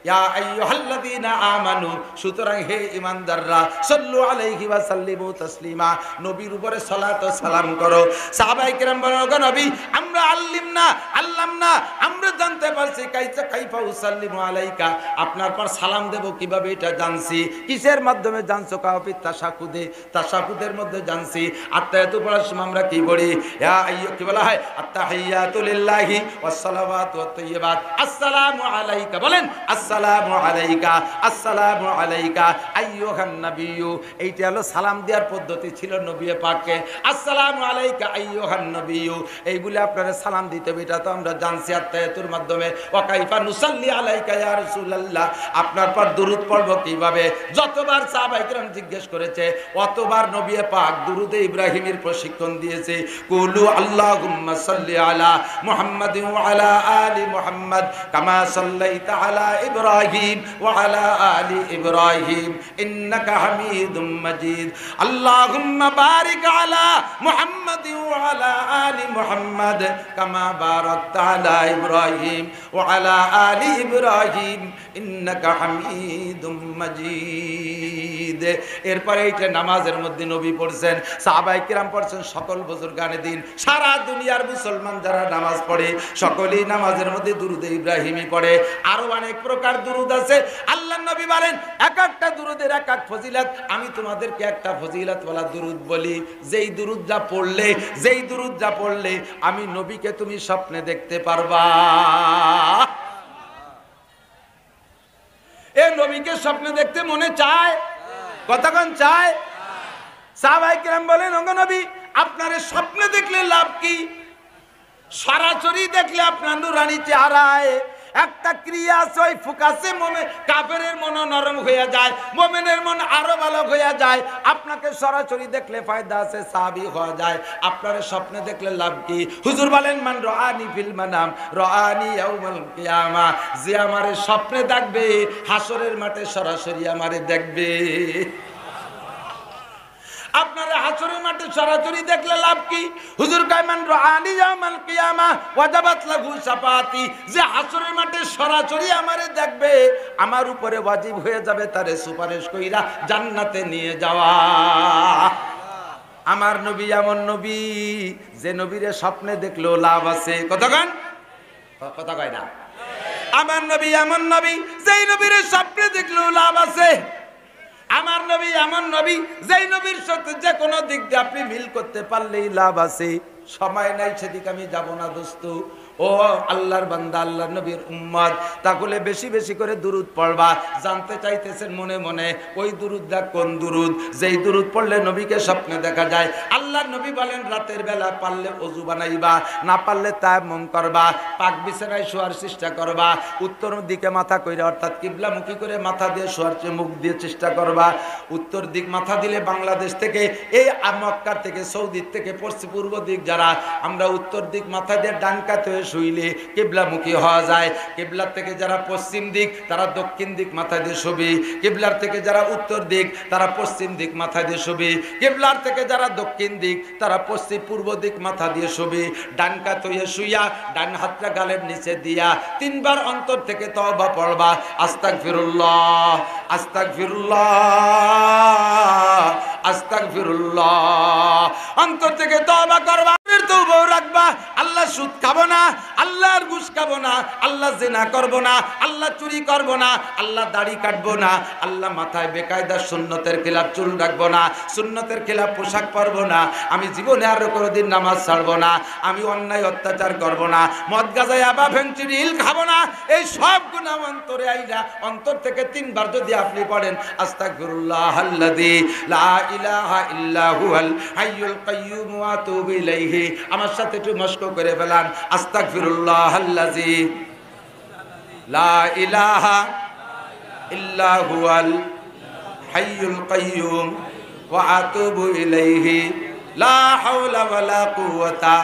ইয়া আইয়ুহাল্লাযীনা আমানু, সুতরাং হে ঈমানদাররা, সাল্লু আলাইহি ওয়া সাল্লিমু তাসলিমা, নবীর উপরে সালাত ও সালাম করো। সাহাবায়ে কিরাম বলেন, ওগো নবী, আমরা আল্লামনা, আমরা জানতে পারছি কাইফা উসাল্লিমু আলাইকা, আপনার পর সালাম দেব কিভাবে এটা জানছি। কিসের মাধ্যমে জানছো? কাফি তাশাহুদের মধ্যে জানছি। আত্তাহিয়াতু পড়ার সময় আমরা কি পড়ি? কি বলা হয়? আত্তাহিয়াতু লিল্লাহি ওয়াস সালাওয়াতু ওয়াত তাইয়্যিবাত, আসসালামু আলাইকা। বলেন আসসালামু আলাইকা, আসসালামু আলাইকা আইয়ুহান নাবিয়্যু। এইটা হলো সালাম দেওয়ার পদ্ধতি ছিল নবী পাককে। আসসালামু আলাইকা আইয়ুহান নাবিয়্যু, এই বলে আপনারা সালাম দিতে হবে, এটা তো আমরা জানছি আত্তাহিয়াতুর মাধ্যমে। ওয়া কাইফা নুসাল্লি আলাইকা ইয়া রাসূলুল্লাহ, আপনার পর দুরূদ পড়ব কিভাবে? যতবার সাহাবায়ে কিরাম জিজ্ঞেস করেছে, অতবার নবী পাক দুরূদে ইব্রাহিমের প্রশিক্ষণ দিয়েছে। কুলু আল্লাহুম্মা সাল্লি আলা মুহাম্মাদিন ওয়া আলা আলি মুহাম্মাদ কামা সাল্লাইতা আলা ইব্রাহিম ওয়া আলা আলি ইব্রাহিম ইন্নাকা হামিদুম মাজিদ। আল্লাহুম্মা বারিক আলা মুহাম্মাদিন ওয়া আলা আলি মুহাম্মাদ কামা বারাকতা আলা ইব্রাহিম ওয়া আলা আলি ইব্রাহিম ইন্নাকা হামিদুম মাজিদ। এরপরে এইটা নামাজের মধ্যে নবী পড়ছেন, সাহাবায়ে কিরাম পড়ছেন, সকল বুজুর্গানে দিন, সারা দুনিয়ার মুসলমান যারা নামাজ পড়ে সকলেই নামাজের মধ্যে দুরূদে ইব্রাহিমী পড়ে। আরো অনেক প্রকার দুরূদ আছে। আল্লাহর নবী বলেন, এক একটা দুরূদের এক এক ফজিলত। আমি তোমাদেরকে একটা ফজিলতওয়ালা দুরূদ বলি, যেই দুরূদটা পড়লে আমি নবীকে তুমি স্বপ্নে দেখতে পারবা। এ নবীকে স্বপ্নে দেখতে মনে চায়? কতক্ষণ চায়? সাহাবায়ে কিরাম বলেন, ওগো নবী, আপনারে স্বপ্নে দেখলে লাভ কি? সরাসরি দেখলে আপনার নুরানি চেহারায় একটা ক্রিয়া আছে, ওই ফুকাসে কাফেরের মন নরম হয়ে যায়, মুমিনের মন আরো ভালো হয়ে যায়। আপনাকে সরাসরি দেখলে ফায়দা আছে, সাহাবী হওয়া যায়। আপনার স্বপ্নে দেখলে লাভ কি? হুজুর বলেন, মান রাআনি ফিল মানাম রাআনি ইয়াউমাল কিয়ামা, যে আমারে স্বপ্নে দেখবে হাসরের মাঠে সরাসরি আমারে দেখবে। আপনারা হাসরের মাঠে সরাসরি দেখলে লাভ কি? হুজুর কয়, মান রাআনি ইয়াউমাল কিয়ামা ওয়াজাবাত লাহু শাফাআতি, যে হাসরের মাঠে সরাসরি আমারে দেখবে, আমার উপরে ওয়াজিব হয়ে যাবে তারে সুপারিশ কইরা জান্নাতে নিয়ে যাওয়া। আমার নবী এমন নবী, যে নবীরে স্বপ্নে দেখলেও লাভ আছে। কথা কয় না? আমার নবী এমন নবী, যেই নবীরে স্বপ্নে দেখলেও লাভ আছে। আমার নবী এমন নবী, যেই নবীর সাথে যে কোনো দিক দিয়ে আপনি মিল করতে পারলেই লাভ আছে। সময় নাই, সেদিকে আমি যাব না দোস্ত। ও আল্লাহর বান্দা, আল্লাহর নবীর উম্মত, তাহলে বেশি বেশি করে দুরূদ পড়বা। জানতে চাইতেছেন মনে মনে, ওই দুরূদটা কোন দুরূদ? যেই দুরূদ পড়লে নবীকে স্বপ্নে দেখা যায়। আল্লাহর নবী বলেন, রাতের বেলা পারলে ওযু বানাইবা, না পারলে তায়াম্মুম করবা, পাক বিছানায় শোয়ার চেষ্টা করবা, উত্তর দিকে মাথা কইরা, অর্থাৎ কিবলামুখী করে মাথা দিয়ে শোয়ার মুখ দিয়ে চেষ্টা করবা। উত্তর দিক মাথা দিলে বাংলাদেশ থেকে, এই মক্কা থেকে, সৌদি থেকে, পূর্ব দিক যারা, আমরা উত্তর দিক মাথা দিয়ে ডান কাত হয়ে শুইলে কিবলামুখী হওয়া যায়। কিবলার থেকে যারা পশ্চিম দিক, তারা দক্ষিণ দিক মাথা দিয়ে শোবে। কিবলার থেকে যারা উত্তর দিক, তারা পশ্চিম দিক মাথা দিয়ে শোবে। কিবলার থেকে যারা দক্ষিণ দিক, তারা পূর্ব দিক মাথা দিয়ে শোবে। ডান কাত হয়ে শুইয়া ডান হাতটা গালের নিচে দিয়া 3 বার অন্তর থেকে তওবা পড়বা। আস্তাগফিরুল্লাহ, আস্তাগফিরুল্লাহ, আস্তাগফিরুল্লাহ। অন্তর থেকে তওবা করবা, তওবা রাখবা। আল্লাহ আল্লাহ সুদ খাবো না, আল্লাহর ঘুষ খাবো না, আল্লাহ জিনা করবো না, আল্লাহ চুরি করবো না, আল্লাহ দাড়ি কাটবো না, আল্লাহ মাথায় বেকায়দা সুন্নতের খেলাফ চুল রাখবো না, সুন্নতের খেলাফ পোশাক পরবো না, আমি জীবনে আরো কোনোদিন নামাজ ছাড়বো না, আমি অন্যায় অত্যাচার করবো না, মদ গাঁজা ইয়াবা ফেঞ্চিডিল খাবো না। এই সব গুনাহ অন্তরে আইলা অন্তর থেকে 3 বার যদি আপনি পড়েন আস্তাগফিরুল্লাহাল্লাযী লা ইলাহা ইল্লা হুয়াল হাইয়ুল কাইয়্যুম ওয়া আতুবু ইলাইহি, আমার সাথে একটু মস্ক করে ফেলান, আস্তাগফিরুল্লাহাল্লাযী লা ইলাহা ইল্লা হুয়াল হাইয়ুল কাইয়্যুম ওয়া আতুবু ইলাইহি লা হাওলা ওয়ালা কুওয়াতা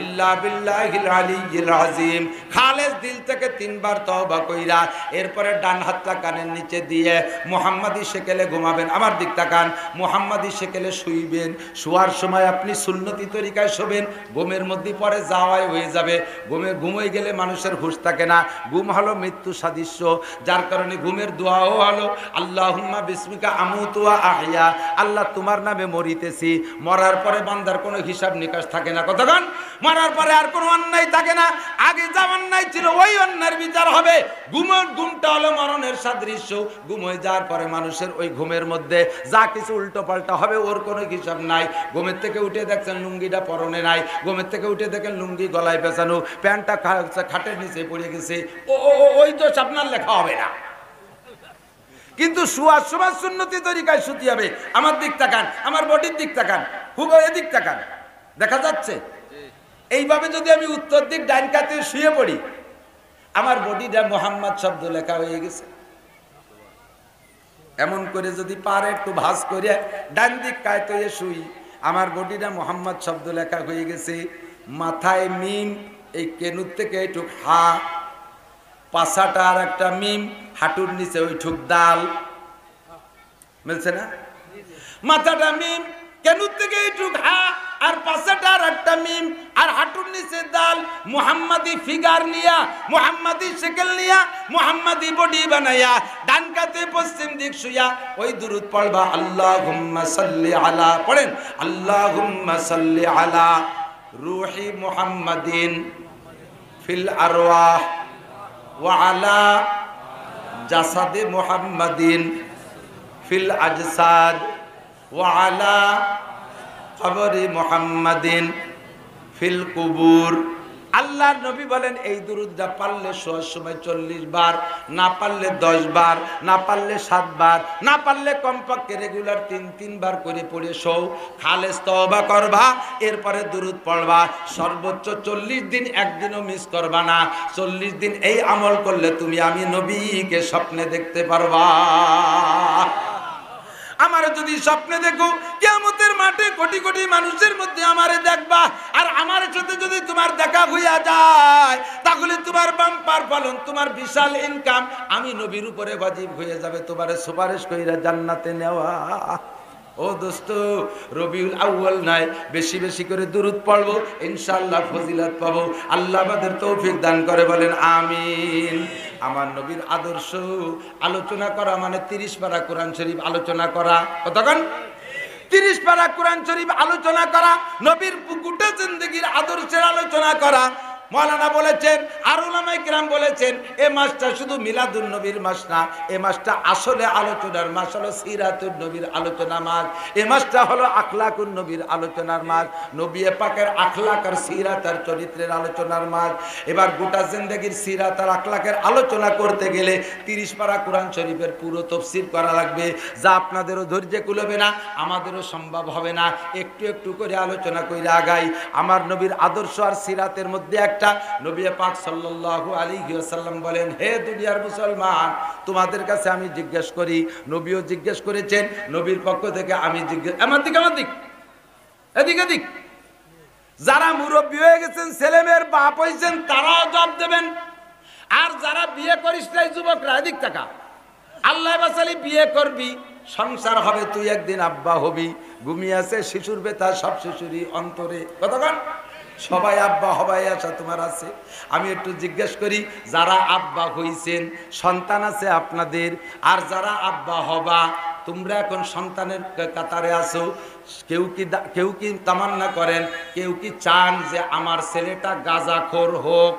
ইল্লা বিল্লাহিল আলিয়্যিল আযীম। খালেস দিল থেকে 3 বার তওবা কইরা এরপরে ডান হাতটা কানের নিচে দিয়ে মুহাম্মাদি শেকেলে ঘুমাবেন। আমার দিক তাকান, মুহাম্মাদি শেকেলে শুইবেন। শোয়ার সময় আপনি সুন্নতি তরিকায় শোবেন, ঘুমের মধ্যে পরে যাওয়াই হয়ে যাবে। ঘুমোই গেলে মানুষের হুঁশ থাকে না, ঘুম হলো মৃত্যু সাদৃশ্য, যার কারণে ঘুমের দোয়াও হলো আল্লাহুম্মা বিসমিকা আমুতু ওয়া আহইয়া, আল্লাহ তোমার নামে মরিতেছি। মরার পরে বান্দার কোনো হিসাব নিকাশ থাকে না, কতক্ষণ মরার পরে আর কোনো অন্যায় থাকে না, আগে যা অন্যায় ছিল ওই অন্যায়ের বিচার হবে। ঘুমটা হলো মরণের সাদৃশ্য, ঘুম হয়ে যাওয়ার পরে মানুষের ওই ঘুমের মধ্যে যা কিছু উল্টো পাল্টা হবে ওর কোনো হিসাব নাই। ঘুমের থেকে উঠে দেখছেন লুঙ্গিটা পরনে নাই, ঘুমের থেকে উঠে দেখেন লুঙ্গি গলায় পেঁচানো, প্যান্টটা খাটের নিচে পড়ে গেছে, ওই দোষ আপনার লেখা হবে না। কিন্তু শোয়ার সময় সুন্নতি তরিকায় শুতে হবে। আমার দিক তাকান, আমার বডির দিক তাকান, হুবহু এদিক তাকান, দেখা যাচ্ছে? এইভাবে যদি আমি উত্তর দিক ডাইন কাতে শুয়ে পড়ি, আমার বডিটা মোহাম্মদ শব্দ লেখা হয়ে গেছে। এমন করে যদি পারে একটু ভাঁজ করে ডান দিক কায়তে শুই, আমার বডিটা মোহাম্মদ শব্দ লেখা হয়ে গেছে। মাথায় মিম, এই কেনুর থেকে এইটুক হা, পাছাটা আর একটা মিম, হাঁটুর নিচে ওইটুক দাল, মিলছে না? মাথাটা মিম, কেনুর থেকে এইটুক হা, আর পাছাটা আর একটা মিম, আর হাঁটুর নিচে দাল। মুহাম্মাদি ফিগার নিয়া, মুহাম্মাদি শেকেল নিয়া, মুহাম্মাদি বডি বানাইয়া ডান কাতে পশ্চিম দিক শুয়া ওই দুরূদ পড়বা, আল্লাহুম্মা সাল্লি আলা, পড়েন আল্লাহুম্মা সাল্লি আলা রূহি মুহাম্মাদিন ফিল আরওয়াহ ওয়া আলা জাসাদে মুহাম্মাদিন ফিল আজসাদ ওয়া আলা কবরে মুহাম্মাদিন ফিল কুবুর। আল্লাহর নবী বলেন এই দুরূদটা পারলে শোয়ার সময় 40 বার, না পারলে 10 বার, না পারলে 7 বার, না পারলে কমপক্ষে রেগুলার 3 বার করে পড়ে শোও। খালেস তওবা করবা, এরপরে দুরূদ পড়বা। সর্বোচ্চ 40 দিন, একদিনও মিস করবা না। 40 দিন এই আমল করলে তুমি আমি নবীকে স্বপ্নে দেখতে পারবা। আমার যদি স্বপ্নে দেখো কিয়ামতের মাঠে কোটি কোটি মানুষের মধ্যে আমারে দেখবা, আর আমার সাথে যদি তোমার দেখা হইয়া যায়, তাহলে তোমার বাম্পার ফলন, তোমার বিশাল ইনকাম আমি নবীর উপরে ওয়াজিব হয়ে যাবে তোমারে সুপারিশ কইরা জান্নাতে নেওয়া। ও দোস্ত, রবিউল আউয়াল নাই, বেশি বেশি করে দুরূদ পড়বো, ইনশাআল্লাহ ফজিলত পাবো। আল্লাহ আমাদের তৌফিক দান করে, বলেন আমিন। আমার নবীর আদর্শ আলোচনা করা মানে 30 পারা কোরআন শরীফ আলোচনা করা। কতক্ষণ? 30 পারা কোরআন শরীফ আলোচনা করা, নবীর গোটা জিন্দেগীর আদর্শের আলোচনা করা। মৌলানা বলেছেন, আর উলামায়ে কিরাম বলেছেন, এই মাসটা শুধু মিলাদুন নবীর মাস না, এই মাসটা আসলে আলোচনার মাস, হলো সিরাতুন নবীর আলোচনা মাস। এই মাসটা হলো আখলাকুন নবীর আলোচনার মাস, নবী পাকের আখলাক আর সিরাত আর চরিত্রের আলোচনার মাস। এবার গোটা জিন্দেগীর সিরাত আর আখলাকের আলোচনা করতে গেলে 30 পারা কোরআন শরীফের পুরো তাফসীর করা লাগবে, যা আপনাদেরও ধৈর্য কুলাবে না, আমাদেরও সম্ভব হবে না। একটু একটু করে আলোচনা করে আগাই। আমার নবীর আদর্শ আর সিরাতের মধ্যে একটা নবী পাক সাল্লাল্লাহু আলাইহি ওয়াসাল্লাম বলেন, হে দুনিয়ার মুসলমান, তোমাদের কাছে আমি জিজ্ঞেস করি, নবীও জিজ্ঞেস করেছেন, নবীর পক্ষ থেকে আমি জিজ্ঞেস, আমার দিক এদিক এদিক, যারা মুরব্বী হয়ে গেছেন, ছেলে মেয়ের বাপ হয়েছেন, তারাও জবাব দেবেন। আর যারা বিয়ে করিস নাই, যুবকরা এদিক টাকা, আল্লাহ বাসালি বিয়ে করবি, সংসার হবে, তুই একদিন আব্বা হবি। ঘুমিয়ে আছে শিশুর বেতা, সব শিশুরই অন্তরে। কতক্ষণ? সবাই আব্বা হবাই আশা তোমার আছে। আমি একটু জিজ্ঞেস করি, যারা আব্বা হইছেন, সন্তান আছে আপনাদের, আর যারা আব্বা হবা, তোমরা এখন সন্তানের কাতারে আছো, কেউ কি তামান্না করেন, কেউ কি চান যে আমার ছেলেটা গাঁজাখোর হোক,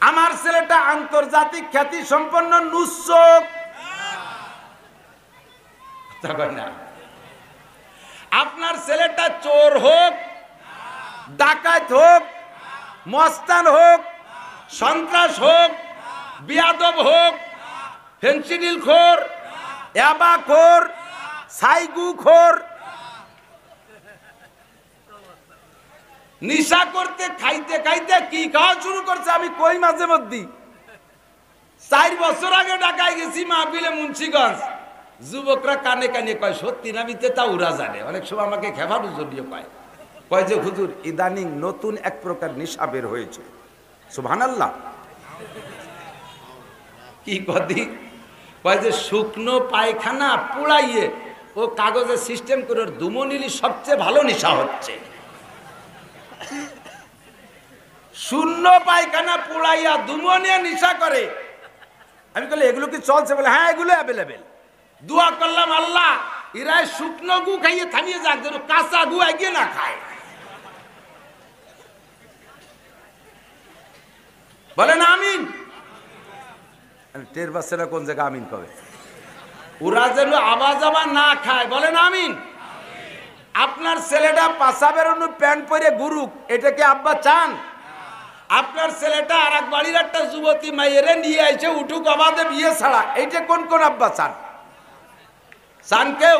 আমার ছেলেটা আন্তর্জাতিক খ্যাতি সম্পন্ন নুসক, না আপনার ছেলেটা চোর হোক, ডাকাত হোক, মস্তান হোক, সন্ত্রাস হোক, বিয়াদব হোক, ফেন্সিডিল খোর, ইয়াবা খোর, সাইগু খোর, নিশা করতে খাইতে খাইতে কি খাওয়া শুরু করছে আমি কই মাঝে মধ্যে 4 বছর আগে ঢাকায় গেছি মাহফিলে মুন্সিগঞ্জ, যুবকরা কানে কানে কয় সত্যি না মিথ্যে তা ওরা জানে, অনেক সময় আমাকে খেপার জড়িয়ে কয় যে হুজুর ইদানিং নতুন এক প্রকার নেশা বের হয়েছে, সুবহানাল্লাহ। কি কদি কয় যে শুকনো পায়খানা পুড়াইয়ে ও কাগজে সিস্টেম করে দুমনিলি সবচেয়ে ভালো নেশা হচ্ছে, শূন্য পায়খানা পুড়াইয়া দুমনিয়া নেশা করে। আমি বলি এগুলো কি চলছে, বলে হ্যাঁ এগুলো অ্যাভেলেবেল। দোয়া করলাম আল্লাহ এরা শুকনো গু খাইয়ে থামিয়ে যাক, যেন কাঁচা গু এগিয়ে না খায়। বলেন আমিন। টের পাচ্ছে না কোন জায়গায় আমিন কবে, ওরা যেন আওয়াজ আবার না খায়, বলেন আমিন। আপনার ছেলেটা পাশাবের অন্য প্যান্ট পরে গুরুক, এটা কি আব্বা চান? আপনার ছেলেটা আর এক বাড়ির একটা যুবতী মাইয়েরে নিয়ে আইছে উঠুক আবাদে বিয়ে ছাড়া, এইটা কোন কোন আব্বা চান? চান কেউ?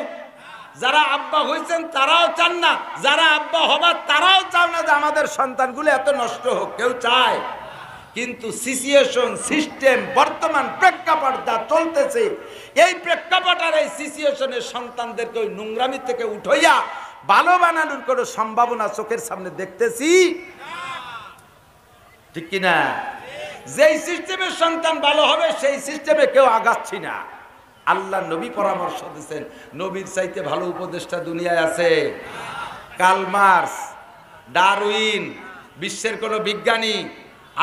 যারা আব্বা হয়েছেন তারাও চান না, যারা আব্বা হবার তারাও চান না যে আমাদের সন্তানগুলো এত নষ্ট হোক, কেউ চায়। কিন্তু সিচুয়েশন সিস্টেম বর্তমান প্রেক্ষাপট যা চলতেছে, এই প্রেক্ষাপট আর এই সিচুয়েশনের সন্তানদেরকে ওই নোংরামি থেকে উঠাইয়া ভালো বানানোর কোনো সম্ভাবনা চোখের সামনে দেখতেছি, ঠিক কিনা? যেই সিস্টেমের সন্তান ভালো হবে সেই সিস্টেমে কেউ আগাচ্ছি না। আল্লাহ নবী পরামর্শ দিচ্ছেন, নবীর চাইতে ভালো উপদেষ্টা দুনিয়ায় আছে? কার্ল মার্কস, ডারউইন, বিশ্বের কোন বিজ্ঞানী,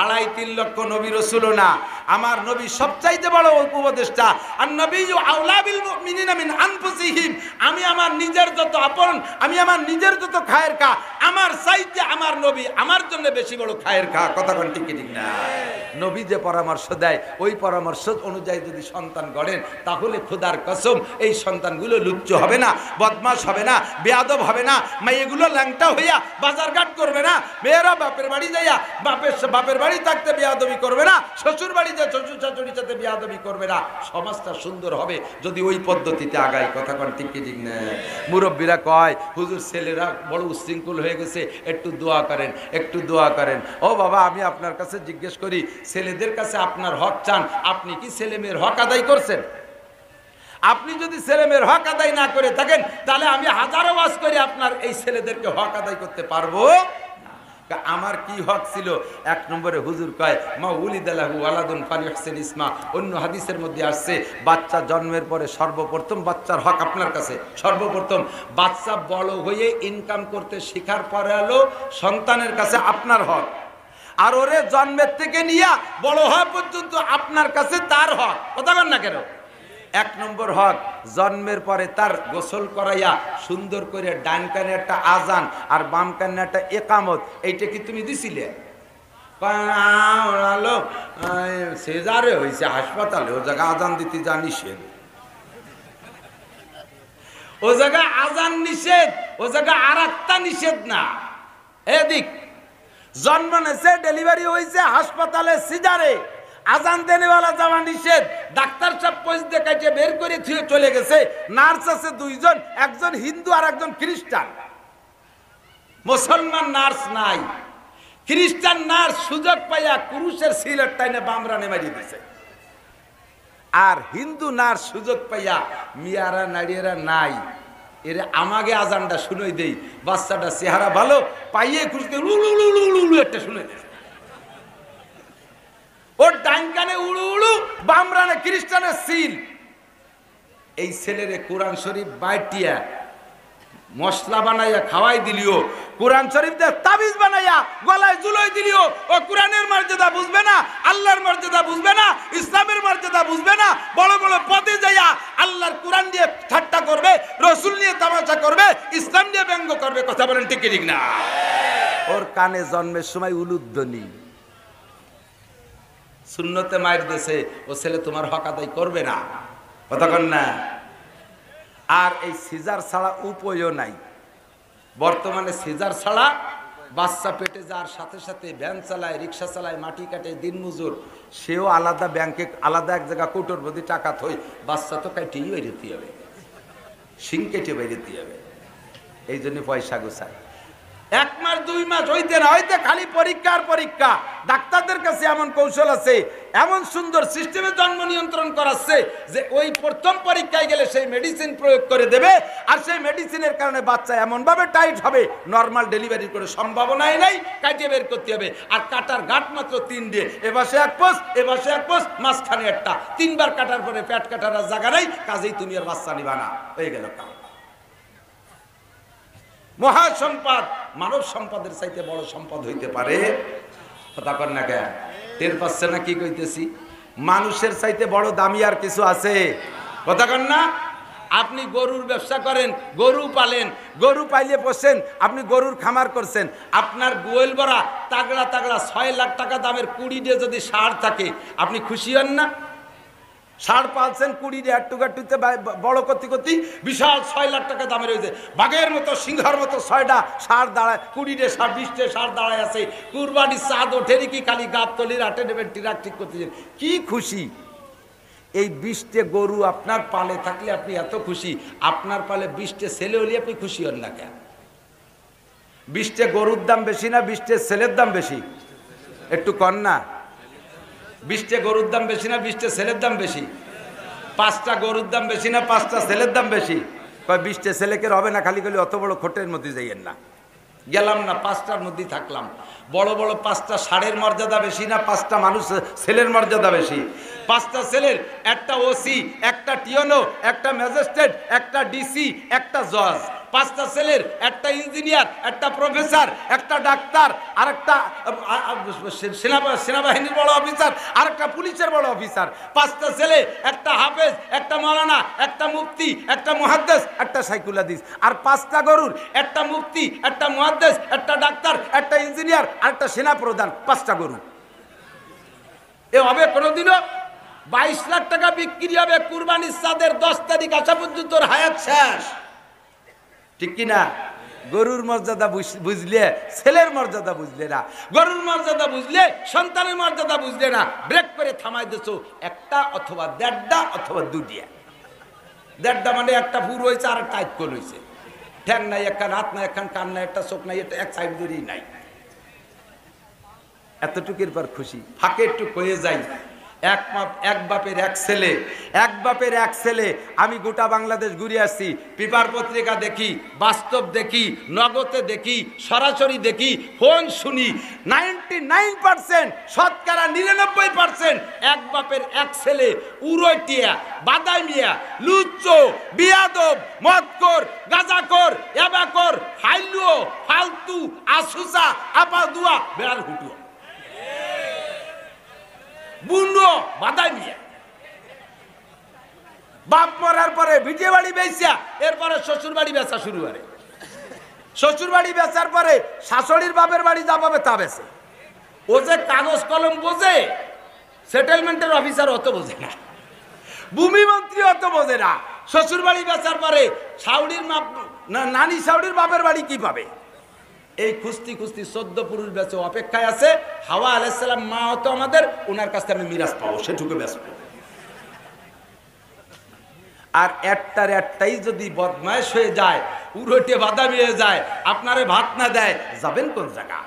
2.5-3 লক্ষ নবী রাসূলও না, আমার নবী সবচাইতে বড় উপদেষ্টা। আর নবী আউলা বিল মুমিনিনা মিন আনফুসিহিম, আমি আমার নিজের যত আপন, আমি আমার নিজের যত খায়ের খা, আমার চাইতে আমার নবী আমার জন্য বেশি বড় খায়ের খা। কথা কোন ঠিক ঠিক না? নবী যে পরামর্শ দেয় ওই পরামর্শ অনুযায়ী যদি সন্তান গড়েন, তাহলে খোদার কসম এই সন্তানগুলো লুচ্চ হবে না, বদমাশ হবে না, বেয়াদব হবে না, মেয়েগুলো ল্যাংটা হইয়া বাজারঘাট করবে না, মেয়েরা বাপের বাড়ি যাইয়া বাপের বাড়ি থাকতে বেয়াদবি করবে না, শ্বশুর বাড়ি যে শ্বশুর শাশুড়ির সাথে বেয়াদবি করবে না। সমাজটা সুন্দর হবে যদি ওই পদ্ধতিতে আগায়। কথা কোন ঠিক ঠিক না? মুরব্বীরা কয় হুজুর ছেলেরা বড় উশৃঙ্খল হয়ে গেছে, একটু দোয়া করেন, একটু দোয়া করেন। ও বাবা, আমি আপনার কাছে জিজ্ঞেস করি, ছেলেদের কাছে আপনার হক চান, আপনি কি ছেলে মেয়ের হক আদায় করছেন? আপনি যদি ছেলে মেয়ের হক আদায় না করে থাকেন, তাহলে আমি হাজারো ওয়াজ করি আপনার এই ছেলেদেরকে হক আদায় করতে পারবো। আমার কি হক ছিল? 1 নম্বরে হুজুর কয় মা উলিদালাহু ওয়ালাদুন ফালিহসিন ইসমা। অন্য হাদিসের মধ্যে আসছে বাচ্চা জন্মের পরে সর্বপ্রথম বাচ্চার হক আপনার কাছে, সর্বপ্রথম বাচ্চা বড় হয়ে ইনকাম করতে শেখার পরে হলো সন্তানের কাছে আপনার হক। আর ওরে জন্মের থেকে নিয়ে বড় হওয়া পর্যন্ত আপনার কাছে তার হক। কথা বল না কেন? 1 নম্বর হক, জন্মের পরে তার গোসল করাইয়া সুন্দর করে ডান কানে একটা আজান আর বাম কানে একটা একামত, এইটা কি তুমি দিছিলে? সেজারে হয়েছে হাসপাতালে, ও জায়গায় আজান দিতে যা নিষেধ, ও জায়গায় আজান নিষেধ, ও জায়গায় আর একটা নিষেধ না। এদিক জন্ম নেছে, ডেলিভারি হয়েছে হাসপাতালে সিজারে, আজান দেনেওয়ালা যাওয়া নিষেধ। ডাক্তার সাহেব পয়স দেখাইতে বের করে থুয়ে চলে গেছে। নার্স আছে 2 জন, একজন হিন্দু আর একজন খ্রিস্টান। মুসলমান নার্স নাই, খ্রিস্টান নার্স সুযোগ পাইয়া কুরুশের সিলেট টাইনে বামরানে মারি দিয়েছে। আর হিন্দু নার্স সুযোগ পাইয়া মিয়ারা নাড়িয়েরা নাই, এর আমাকে আজানটা শুনেই দেই, বাচ্চাটা চেহারা ভালো পাইয়ে খুঁজতে উলু একটা শুনে দিয়েছে। ওর ডান কানে উড়ু উড়ু, বামরানে খ্রিস্টানের সিল। এই ছেলেরে কোরআন শরীফ বাইটিয়া মশলা বানাইয়া খাওয়াই দিলিও, কোরআন শরীফ দিয়ে তাবিজ বানাইয়া গলায় ঝুলাই দিলিও, ও কোরআনের মর্যাদা বুঝবে না, আল্লাহর মর্যাদা বুঝবে না, ইসলামের মর্যাদা বুঝবে না। বড় বড় পদে যাইয়া আল্লাহর কোরআন দিয়ে ঠাট্টা করবে, রসুল নিয়ে তামাশা করবে, ইসলাম নিয়ে ব্যঙ্গ করবে। কথা বলেন ঠিক ঠিক না? ওর কানে জন্মের সময় উলুধ্বনি, সুন্নতে মায়ের দেশে ও ছেলে তোমার হক আদায় করবে না। কথা কন না? আর এই সিজার ছাড়া উপায়ও নাই। বর্তমানে সিজার ছাড়া বাচ্চা পেটে যাওয়ার সাথে সাথে ভ্যান চালায়, রিক্সা চালায়, মাটি কাটে, দিনমজুর, সেও আলাদা ব্যাংকে আলাদা এক জায়গা কোটোর প্রতি টাকা থই, বাচ্চা তো কাটিয়েই বেরোতে হবে, শিং কেটে বেরোতে হবে। এই জন্য পয়সা গোছায়। 1 মাস 2 মাস হইতে না হইতে খালি পরীক্ষা আর পরীক্ষা। ডাক্তারদের কাছে এমন কৌশল আছে, এমন সুন্দর সিস্টেমে জন্ম নিয়ন্ত্রণ করাচ্ছে যে ওই প্রথম পরীক্ষায় গেলে সেই মেডিসিন প্রয়োগ করে দেবে, আর সেই মেডিসিনের কারণে বাচ্চা এমনভাবে টাইট হবে নর্মাল ডেলিভারি করে সম্ভাবনাই নাই, কাটিয়ে বের করতে হবে। আর কাটার ঘাট মাত্র 3 দিয়ে, এবাসে 1 পোস্ট, এবাসে 1 পোস্ট, মাঝখানে একটা, 3 বার কাটার পরে পেট কাটার আর জায়গা নাই, কাজেই তুমি আর বাচ্চা নিবা না, হয়ে গেল কাম। মহাসম্পদ, মানব সম্পদের চাইতে বড় সম্পদ হইতে পারে? কথা কর না কেন? টের পাচ্ছে না কি কইতেছি? মানুষের চাইতে বড় দামি আর কিছু আছে? কথা কর না? আপনি গরুর ব্যবসা করেন, গরু পালেন, গরু পাইলে পোষেন, আপনি গরুর খামার করছেন, আপনার গোয়েল ভরা তাগড়া তাগড়া 6 লাখ টাকা দামের 20 দিয়ে যদি ষাঁড় থাকে, আপনি খুশি হন না? ষাঁড় পালছেন 20 দিয়ে একটুতে বড় করতে করতে বিশাল 6 লাখ টাকা দামের হয়েছে, বাঘের মতো সিংহর মতো 6টা ষাঁড় দাঁড়ায়, 20 দিয়ে 20টে ষাঁড় দাঁড়ায় আছে, কুরবানির চাঁদ ওঠেনি কি খালি গাবতলির হাটে নেবেন টিরাক ঠিক করতে, কি খুশি। এই 20টে গরু আপনার পালে থাকলে আপনি এত খুশি, আপনার পালে 20টে ছেলে হলে আপনি খুশি হন না কেন? 20টে গরুর দাম বেশি না 20টে ছেলের দাম বেশি? একটু কন না। 20টে গরুর দাম বেশি না 20টে ছেলের দাম বেশি? 5টা গরুর দাম বেশি না 5টা ছেলের দাম বেশি? 20টে ছেলেকে হবে না, খালি খালি অত বড় খোটের মধ্যে যাইয়েন না। গেলাম না, 5টার মধ্যেই থাকলাম। বড় বড় 5টা ষাঁড়ের মর্যাদা বেশি না 5টা মানুষ ছেলের মর্যাদা বেশি? 5টা ছেলের, একটা ওসি, একটা টিওনো, একটা ম্যাজিস্ট্রেট, একটা ডিসি, একটা জজ। 5টা ছেলের, একটা ইঞ্জিনিয়ার, একটা প্রফেসর, একটা ডাক্তার, আর একটা সেনাবাহিনীর বড় অফিসার, আর একটা পুলিশের বড় অফিসার। 5টা ছেলে, একটা হাফেজ, একটা মাওলানা, একটা মুফতি, একটা মুহাদ্দিস, একটা সাইকুল হাদিস। আর 5টা গরুর, একটা মুফতি, একটা মুহাদ্দিস, একটা ডাক্তার, একটা ইঞ্জিনিয়ার, আর একটা সেনা প্রধান। 5টা গরু এ হবে কোনোদিনও? 22 লাখ টাকা বিক্রি হবে কুরবানির চাঁদের 10 তারিখ আসা পর্যন্ত, হায়াত শেষ। ঠিক কিনা? গরুর মর্যাদা বুঝলে ছেলের মর্যাদা বুঝলে না, গরুর মর্যাদা বুঝলে সন্তানের মর্যাদা বুঝলে না। ব্রেক করে থামাই দিছো একটা অথবা 1.5টা অথবা 2টা। 1.5টা মানে একটা ফুর হয়েছে আর একটা আইকল হয়েছে, ঠ্যাং নাই, একখান হাত নাই, একখান কান নাই, একটা চোখ নাই, এটা এক সাইড ধরেই নাই। এতটুকুর পর খুশি। ফাঁকে একটু কয়ে যাই, এক বাপের এক ছেলে, এক বাপের এক ছেলে। আমি গোটা বাংলাদেশ ঘুরে আসছি, পেপার পত্রিকা দেখি, বাস্তব দেখি, নগদে দেখি, সরাসরি দেখি, ফোন শুনি। 99% শতকরা 99% এক বাপের এক ছেলে উড়টিয়া, বাদামিয়া, লুচ্চো, বিয়াদব, মদকর, গাঁজাখোর, এবাকর, হাইলুও, ফালতু, আসুসা, আপাদুয়া, বেড়াল হুটুয়া, বুনো, বাদামিয়া। বাপ মরার পরে ভিটে বাড়ি বেচা, এরপরে শ্বশুর বাড়ি বেচা শুরু করে। শ্বশুর বাড়ি বেচার পরে শাশুড়ির বাপের বাড়ি যা পাবে তা বেচে। ও যে কাগজ কলম বোঝে, সেটেলমেন্টের অফিসার অত বোঝে না, ভূমি মন্ত্রী অত বোঝে না। শ্বশুর বাড়ি বেচার পরে শাউড়ির নানি শাউড়ির বাপের বাড়ি কি পাবে? এই খুস্তি খুস্তি 14 পুরুষ বেঁচে অপেক্ষায় আছে। হাওয়া আলাইহিস সালাম মা হতো আমাদের, ওনার কাছ থেকে আমি মিরাজ পাবো, সেটুকু বেঁচব। আর একটাই যদি বদমাইশ হয়ে যায়, উড়টে বাদামি হয়ে যায়, আপনারে ভাত না দেয়, যাবেন কোন জায়গা?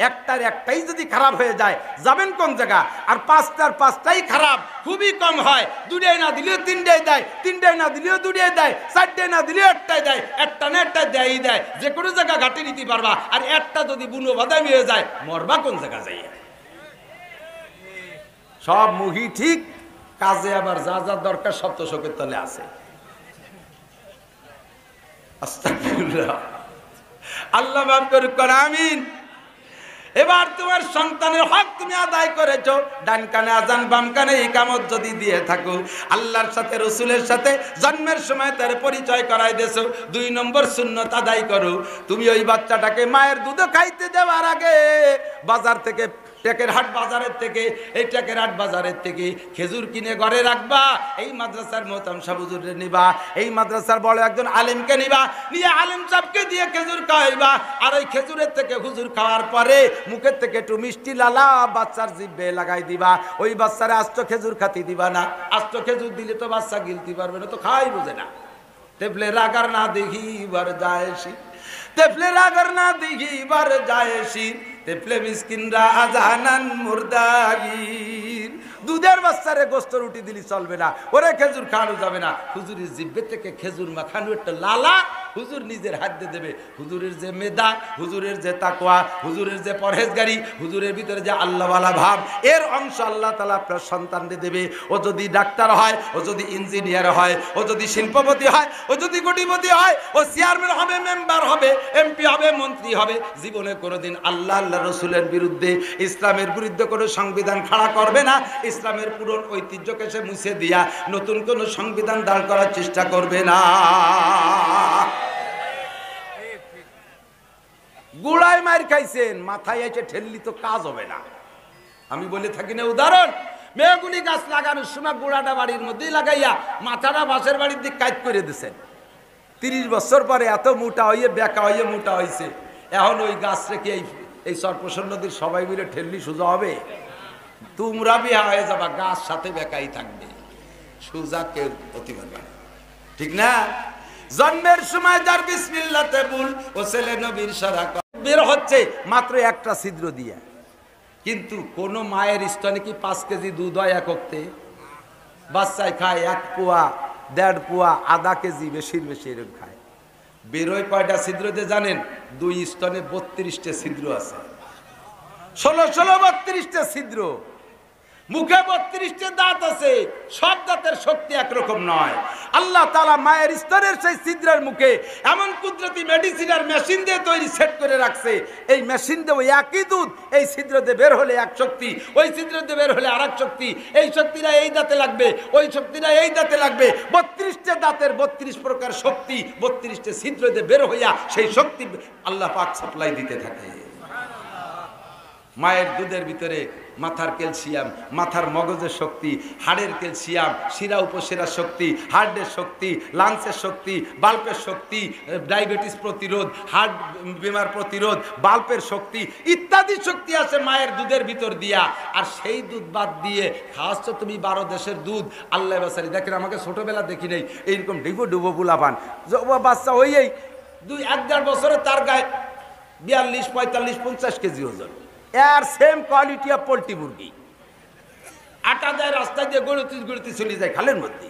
একটাই যদি খারাপ হয়ে যায়, যাবেন কোন জায়গা? আর 5টার 5টাই খারাপ, খুবই কম হয়। 2টাই না দিলেও 3টাই দেয়, 3টাই না দিলেও 2টাই দেয়, 4টাই না দিলেও 1টাই দেয়, একটা না একটা দেয়ই দেয়। যে কোনো জায়গা ঘাটে নিতে পারবা। আর একটা যদি বুনো বাদামি হয়ে যায়, মরবা কোন জায়গা যাই? সব মুহি ঠিক, কাজে আবার যা যা দরকার সব তো শোকের তলে আছে। আস্তাগফিরুল্লাহ, আল্লাহ মাফ করুক, আমিন। এবার তোমার সন্তানের হক তুমি আদায় করেছো, ডান কানে আজান বাম কানে ইকামত যদি দিয়ে থাকো, আল্লাহর সাথে রসুলের সাথে জন্মের সময় তার পরিচয় করাই দেছো, 2 নম্বর সুন্নত আদায় করো। তুমি ওই বাচ্চাটাকে মায়ের দুধ খাইতে দেওয়ার আগে বাজার থেকে, টেকের হাট বাজারের থেকে, এই টেকের হাট বাজারের থেকে খেজুর কিনে ঘরে রাখবা। এই মাদ্রাসার মোহতাম সাহেব হুজুরে নিবা, এই মাদ্রাসার বড় একজন আলেমকে নিবা, নিয়ে আলেম সাহেবকে দিয়ে খেজুর খাওয়াইবা। আর ওই খেজুরের থেকে হুজুর খাওয়ার পরে মুখের থেকে একটু মিষ্টি লালা বাচ্চার জিভে লাগাই দিবা। ওই বাচ্চারে আস্ত খেজুর খাতি দিবা না, আস্ত খেজুর দিলে তো বাচ্চা গিলতে পারবে না, তো খাই বুঝে না। তেফলে রাগার না দেখি বার যায়সি, তেফলে রাগার না দেখি বার যায়সি, তেফলে মিসকিনরা আজানান মুরদাগির। দুধের বাচ্চারে গোস্ত রুটি দিলি চলবে না, ওরে খেজুর খাওয়ানো যাবে না। হুজুরের জিব্বে থেকে খেজুর মাখানো একটা লালা হুজুর নিজের হাত দিয়ে দেবে। হুজুরের যে মেধা, হুজুরের যে তাকওয়া, হুজুরের যে পরহেজগারি, হুজুরের ভিতরে যে আল্লাহওয়ালা ভাব, এর অংশ আল্লাহ তাআলা আপনার সন্তানকে দেবে। ও যদি ডাক্তার হয়, ও যদি ইঞ্জিনিয়ার হয়, ও যদি শিল্পপতি হয়, ও যদি কোটিপতি হয়, ও চেয়ারম্যান হবে, মেম্বার হবে, এমপি হবে, মন্ত্রী হবে, জীবনে কোনোদিন আল্লাহ আল্লাহ রসুলের বিরুদ্ধে, ইসলামের বিরুদ্ধে কোনো সংবিধান খাড়া করবে না। ইসলামের পুরনো ঐতিহ্যকে সে মুছে দিয়া নতুন কোনো সংবিধান দাঁড় করার চেষ্টা করবে না। গুড়ায় মার খাইছেন, মাথায় এসে ঠেললি তো কাজ হবে না। আমি বলে থাকি না উদাহরণ, মেয়েগুলি গাছ লাগানোর সময় গুড়াটা বাড়ির মধ্যেই লাগাইয়া মাথাটা বাসের বাড়ির দিকে কাজ করে দিচ্ছেন। 30 বছর পরে এত মোটা হইয়ে বেকা হইয়ে মোটা হয়েছে, এখন ওই গাছ রেখে এই সর্পসর নদীর সবাই মিলে ঠেললি সোজা হবে? তোমরা বিয়া হয়ে যাবা, গাছ সাথে বেকাই থাকবে, সোজা কেউ হতে পারবে না, ঠিক না? জন্মের সময় যার বিসমিল্লাতে ভুল, ও ছেলে নবীর সারা বের হচ্ছে মাত্র একটা ছিদ্র দিয়া। কিন্তু কোন মায়ের স্তনে কি 5 কেজি দুধ হয় একতে? বাচ্চায় খায় 1 পোয়া, 1.5 পোয়া, আধা কেজি, বেশির বেশি এরকম খায়। বেরোয় কয়টা ছিদ্রতে জানেন? 2 স্তনে 32টা ছিদ্র আছে, 16 32টা ছিদ্র। মুখে 32টা দাঁত আছে, সব দাঁতের শক্তি একরকম নয়। আল্লাহ তাআলা মায়ের স্তনের সেই ছিদ্রের মুখে এমন কুদরতি মেডিসিন আর মেশিন দিয়ে তৈরি সেট করে রাখছে। এই মেশিন দিয়ে ওই একই দুধ এই ছিদ্র দিয়ে বের হলে এক শক্তি, ওই ছিদ্র দিয়ে বের হলে আরেক শক্তি। এই শক্তিটা এই দাঁতে লাগবে, ওই শক্তিটা এই দাঁতে লাগবে। 32টা দাঁতের 32 প্রকার শক্তি 32টা ছিদ্র দিয়ে বের হইয়া সেই শক্তি আল্লাহ পাক সাপ্লাই দিতে থাকে। মায়ের দুধের ভিতরে মাথার ক্যালসিয়াম, মাথার মগজের শক্তি, হাড়ের ক্যালসিয়াম, শিরা উপশিরার শক্তি, হার্টের শক্তি, লাংসের শক্তি, বাল্বের শক্তি, ডায়াবেটিস প্রতিরোধ, হার্ট বিমার প্রতিরোধ, বাল্বের শক্তি ইত্যাদি শক্তি আছে মায়ের দুধের ভিতর দিয়া। আর সেই দুধ বাদ দিয়ে খাচ্ছ তুমি 12 দেশের দুধ। আল্লাহ বাসারি দেখেন, আমাকে ছোটবেলা দেখি নেই এইরকম ডুবো ডুবো বুলাপান বাচ্চা, ওই 1.5 বছরে তার গায়ে 42, 45, 50 কেজি ওজন। এর সেম কোয়ালিটি অফ পোল্ট্রি মুরগি, আটা দেয় রাস্তা দিয়ে গড়িতে চলে যায় খালের মধ্যে,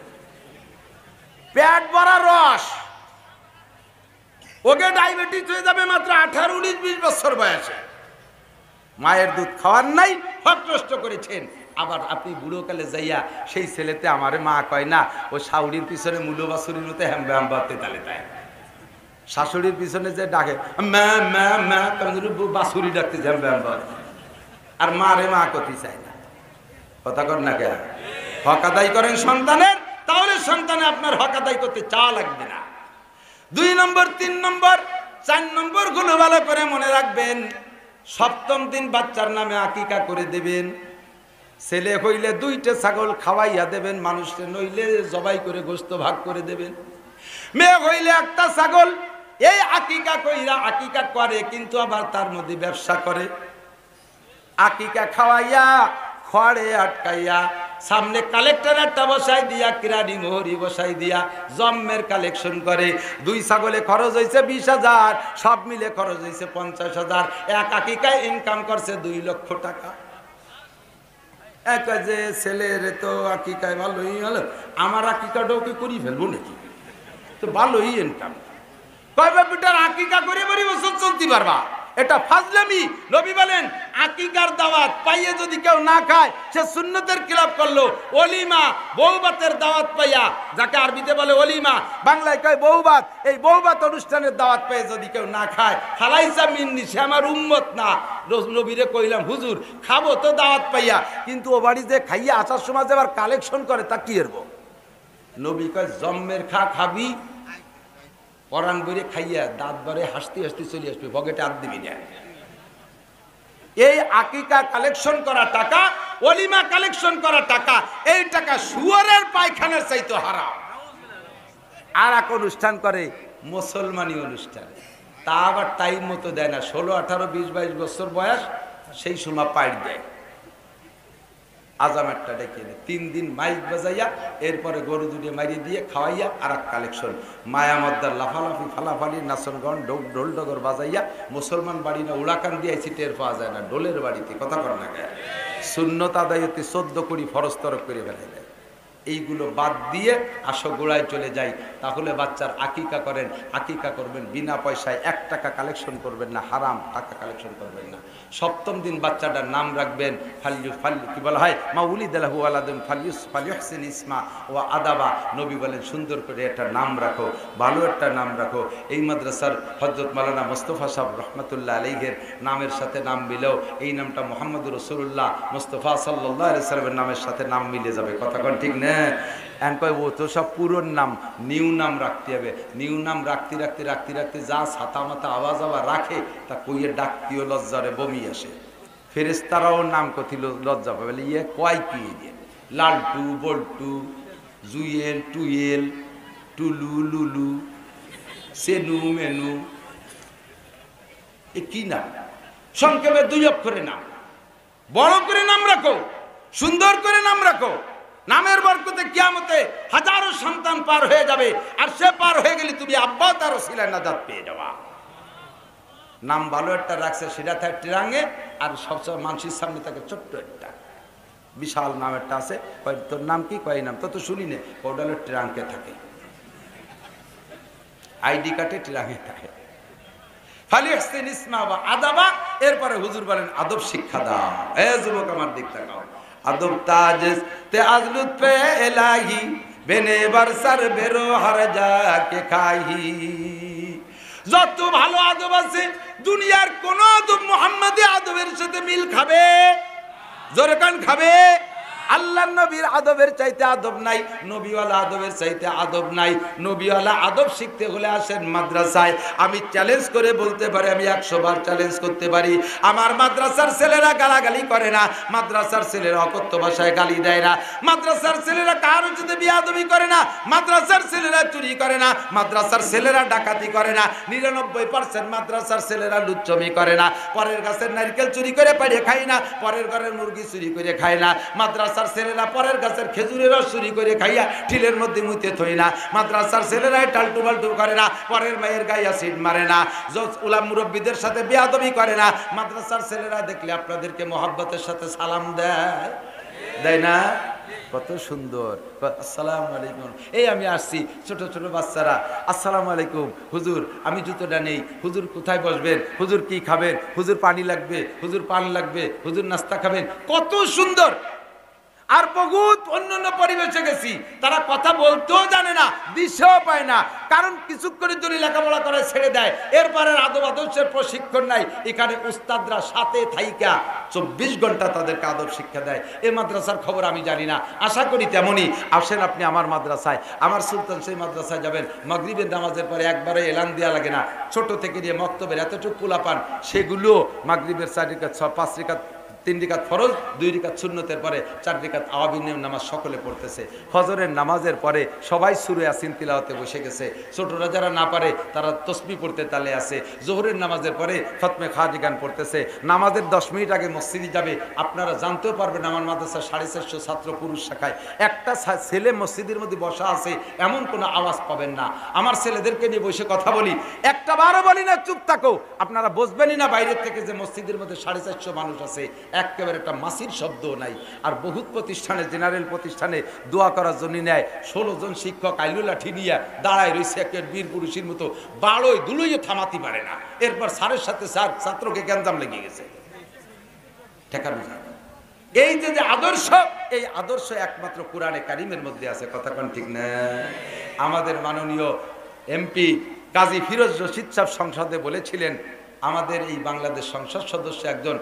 পেট ভরা রস। ওকে ডায়াবেটিস হয়ে যাবে মাত্র 18, 19, 20 বছর বয়সে। মায়ের দুধ খাওয়ার নাই, হক নষ্ট করেছেন। আবার আপনি বুড়োকালে যাইয়া সেই ছেলেতে আমারে মা কয় না, ও শাউরির পিছনে মূল্য বাসুরির মতো হ্যাম্বা হ্যাম্বাতে তালে তাই, শাশুড়ির পিছনে যে ডাকে মা মা মা, বাসুরি ডাকতে হ্যাম্বা হ্যাম্বা, আর মারে মা করতে চায় না। কথা কর না কেন? হক আদায় করেন সন্তানের, তাহলে সন্তানে আপনার হক আদায় করতে চা লাগবে না। 2 নম্বর, 3 নম্বর, 4 নম্বর গুলো ভালো করে মনে রাখবেন। 7ম দিন বাচ্চার নামে আকিকা করে দেবেন। ছেলে হইলে 2টা ছাগল খাওয়াইয়া দেবেন মানুষকে, নইলে জবাই করে গোশত ভাগ করে দেবেন। মেয়ে হইলে 1টা ছাগল। এই আকিকা কইরা আকিকা করে, কিন্তু আবার তার মধ্যে ব্যবসা করে। আকিকা খাওয়াইয়া খড়ে আটকাইয়া সামনে কালেক্টর একটা বসাই দিয়া, কিরানি মোহরি বসাই দিয়া জম্মের কালেকশন করে। 2 ছাগলে খরচ হয়েছে 20,000, সব মিলে খরচ হয়েছে 50,000। এক আকিকায় ইনকাম করছে 2 লক্ষ টাকা। এক যে ছেলের তো আকিকায় ভালোই হলো, আমার আকিকাটাও কি করি ফেলবো নাকি? তো ভালোই ইনকাম। কয় বেটার আকিকা করে 20 বছর চলতে পারবা, এটা ফাজলামি। নবী বলেন আকিকার দাওয়াত পাইয়ে যদি কেউ না খায় সে সুন্নতের খিলাফ করলো। ওলিমা বউবাতের দাওয়াত পাইয়া, যাকে আরবিতে বলে ওলিমা, বাংলায় কয় বউবাত, এই বউবাত অনুষ্ঠানের দাওয়াত পাইয়ে যদি কেউ না খায় ফালাইসা মিন্নি, সে আমার উম্মত না। নবীরে কইলাম হুজুর খাবো তো দাওয়াত পাইয়া, কিন্তু ও বাড়িতে খাইয়া আসার সময় যে আবার কালেকশন করে তা কি এরবো? নবী কয় জম্মের খাবি, পরাণ বইরে খাইয়া দাঁত বারে হাসতে হাসতে চলে আসবে, পকেটে হাত দিবি না। এই আকিকা কালেকশন করা টাকা, ওলিমা কালেকশন করা টাকা, এই টাকা শুয়োরের পায়খানার চাইতে হারাম। আর এক অনুষ্ঠান করে মুসলমানি অনুষ্ঠান, তা আবার টাইম মতো দেয় না। 16, 18, 20, 22 বছর বয়স, সেই সময় পাইট দেয়। আজামেরটা ডেকে 3 দিন মাইক বাজাইয়া, এরপরে গরু দুটিয়ে মারিয়ে দিয়ে খাওয়াইয়া আর এক কালেকশন। মায়ামদ্দার লাফালাফি ফালাফালি নাচনগণ ঢোল ডগর বাজাইয়া, মুসলমান বাড়ি না উড়াকান দিয়ে টের পাওয়া যায় না, ঢোলের বাড়িতে কথা কর না গায়ে সুন্নত আদায়তে 14 কোটি ফরজ তরফ করে ফেলে দেয়। এইগুলো বাদ দিয়ে আসো গোড়ায় চলে যাই। তাহলে বাচ্চার আকিকা করেন, আকিকা করবেন বিনা পয়সায়, 1 টাকা কালেকশন করবেন না, হারাম টাকা কালেকশন করবেন না। 7ম দিন বাচ্চাটার নাম রাখবেন কি বলা হয়, মা উলিদাহু আলাদুন ফালিউহসিন ইসমা ওয়া আদাবা। নবী বলেন সুন্দর করে একটা নাম রাখো, ভালো একটা নাম রাখো। এই মাদ্রাসার হযরত মাওলানা মুস্তাফা সাহেব রহমাতুল্লাহ আলাইহির নামের সাথে নাম মিলেও এই নামটা মুহাম্মদুর রাসূলুল্লাহ মুস্তাফা সাল্লাল্লাহু আলাইহি সাল্লামের নামের সাথে নাম মিলে যাবে। কথা কোন ঠিক না? ও তো সব পুরোর নাম, নিউ নাম রাখতে হবে। নিউ নাম রাখতে রাখতে রাখতে রাখতে যা ছাতা মাথা আওয়াজ আবার রাখে, তা কইয়ে ডাকতেও লজ্জারে বমি আসে। ফেরেশতারাও নাম কছিল লজ্জা পাবে, ইয়ে কয় কি, লালটু বল্টু জুয়েল টুয়েল টুলু লুলু সেনু মেনু, এ কি নাম? সংক্ষেপে 2 অক্ষরে নাম। বড় করে নাম রাখো, সুন্দর করে নাম রাখো। নামের বরকতে কিয়ামতে হাজারো সন্তান পার হয়ে যাবে, আর সে পার হয়ে গেলে তুমি আব্বা তার ওসিলায় নাজাত পেয়ে যাবা। নাম ভালো একটা রাখছে, সেটা থাকে টিরাঙ্গে, আর সবসময় মানুষের সামনে থাকে ছোট্ট একটা বিশাল নাম একটা আছে। তোর নাম কি? কয় নাম তো শুনি নে, ওটা হলো টিরাঙ্গে থাকে, আইডি কার্ডে টিরাঙ্গে থাকে। ফালিউহসিন ইসমা ওয়া আদাবা। এরপরে হুজুর বলেন আদব শিক্ষা দাও। এ যুবক আমার দিক তাকাও, আদব তাজ তে আজলুত পে এলাহি বেনে বরসর বেরো হর জাকে খাহি। যত ভালো আদব আছে দুনিয়ার কোন আদব মুহাম্মাদি আদবের সাথে মিল খাবে? জোরে কান খাবে? আল্লাহর নবীর আদবের চাইতে আদব নাই, নবীওয়ালা আদবের চাইতে আদব নাই। নবীওয়ালা আদব শিখতে হলে আসেন মাদ্রাসায়। আমি চ্যালেঞ্জ করে বলতে পারি, আমি 100 বার চ্যালেঞ্জ করতে পারি, আমার মাদ্রাসার ছেলেরা গালাগালি করে না, মাদ্রাসার ছেলেরা অকথ্য ভাষায় গালি দেয় না, মাদ্রাসার ছেলেরা কারো সাথে বিয়াদবি করে না, মাদ্রাসার ছেলেরা চুরি করে না, মাদ্রাসার ছেলেরা ডাকাতি করে না, 99% মাদ্রাসার ছেলেরা লুচ্চমি করে না, পরের গাছের নারকেল চুরি করে পাড়িয়ে খায় না, পরের ঘরের মুরগি চুরি করে খায় না, মাদ্রাসার ছেলেরা পরের গাছের খেজুরের রস চুরি করে খাইয়া ঠিলের মধ্যে মুতে থই না, মাদ্রাসার ছেলেরা টালটু বাল্টু করে না, পরের মায়ের গায়ে অ্যাসিড মারে না, উলাম মুরব্বীদের সাথে বেয়াদবি করে না। মাদ্রাসার ছেলেরা দেখলে আপনাদেরকে মহব্বতের সাথে সালাম দেয় না? কত সুন্দর। আসসালামু আলাইকুম, এই আমি আসছি, ছোট ছোট বাচ্চারা আসসালামু আলাইকুম, হুজুর আমি জুতোটা নেই, হুজুর কোথায় বসবেন, হুজুর কি খাবেন, হুজুর পানি লাগবে, হুজুর পান লাগবে, হুজুর নাস্তা খাবেন, কত সুন্দর। আর বহুত অন্যান্য পরিবেশে গেছি, তারা কথা বলতেও জানে না, দিশেও পায় না, কারণ কিছুক্ষণের জন্য লেখাপড়া করে ছেড়ে দেয়, এরপরে আদব আদর্শের প্রশিক্ষণ নাই। এখানে উস্তাদরা সাথে থাইকা 24 ঘন্টা তাদেরকে আদব শিক্ষা দেয়। এই মাদ্রাসার খবর আমি জানি না, আশা করি তেমনই। আসেন আপনি আমার মাদ্রাসায়, আমার সুলতান সেই মাদ্রাসায় যাবেন, মাগরিবের নামাজের পরে একবারে এলান দেওয়া লাগে না, ছোট থেকে নিয়ে মক্তবের এতটুকু পোলা পান, সেগুলো মাগরিবের 4 রিকাত 5 রিকাত 3 রিকাত ফরজ, 2 রিকাত সুন্নতের পরে 4 রিকাত আওয়াবিনের নামাজ সকলে পড়তেছে। ফজরের নামাজের পরে সবাই সূরা ইয়াসিন তিলাওয়াতে বসে গেছে, ছোটরা যারা না পারে তারা তসবিহ পড়তে তালে আছে। জোহরের নামাজের পরে খতমে খাদি গান পড়তেছে। নামাজের 10 মিনিট আগে মসজিদে যাবে। আপনারা জানতেও পারবেন আমার মাদ্রাসা 450 ছাত্র পুরুষ শাখায়, একটা ছেলে মসজিদের মধ্যে বসা আছে এমন কোনো আওয়াজ পাবেন না। আমার ছেলেদেরকে নিয়ে বসে কথা বলি, একটা বারও বলি না চুপ থাকো, আপনারা বুঝবেনই না বাইরের থেকে যে মসজিদের মধ্যে 450 মানুষ আছে, একেবারে একটা মাসির শব্দ নাই। আর বহুত প্রতিষ্ঠানে, জেনারেল প্রতিষ্ঠানে দোয়া করার জন্য নেয় 16 জন শিক্ষক আইলু লাঠি নিয়ে দাঁড়ায় রয়েছে একের বীর পুরুষের মতো, বাড়োই দুলোইও থামাতে পারে না। এরপর স্যারের সাথে স্যার ছাত্রকে গ্যাঞ্জাম লেগে গেছে, ঠেকানো যায় না। এই যে আদর্শ, এই আদর্শ একমাত্র কোরআনে কারিমের মধ্যে আছে। কথা কোন ঠিক না? আমাদের মাননীয় এমপি কাজী ফিরোজ রশিদ সাহেব সংসদে বলেছিলেন, আমাদের এই বাংলাদেশ সংসদ সদস্য একজন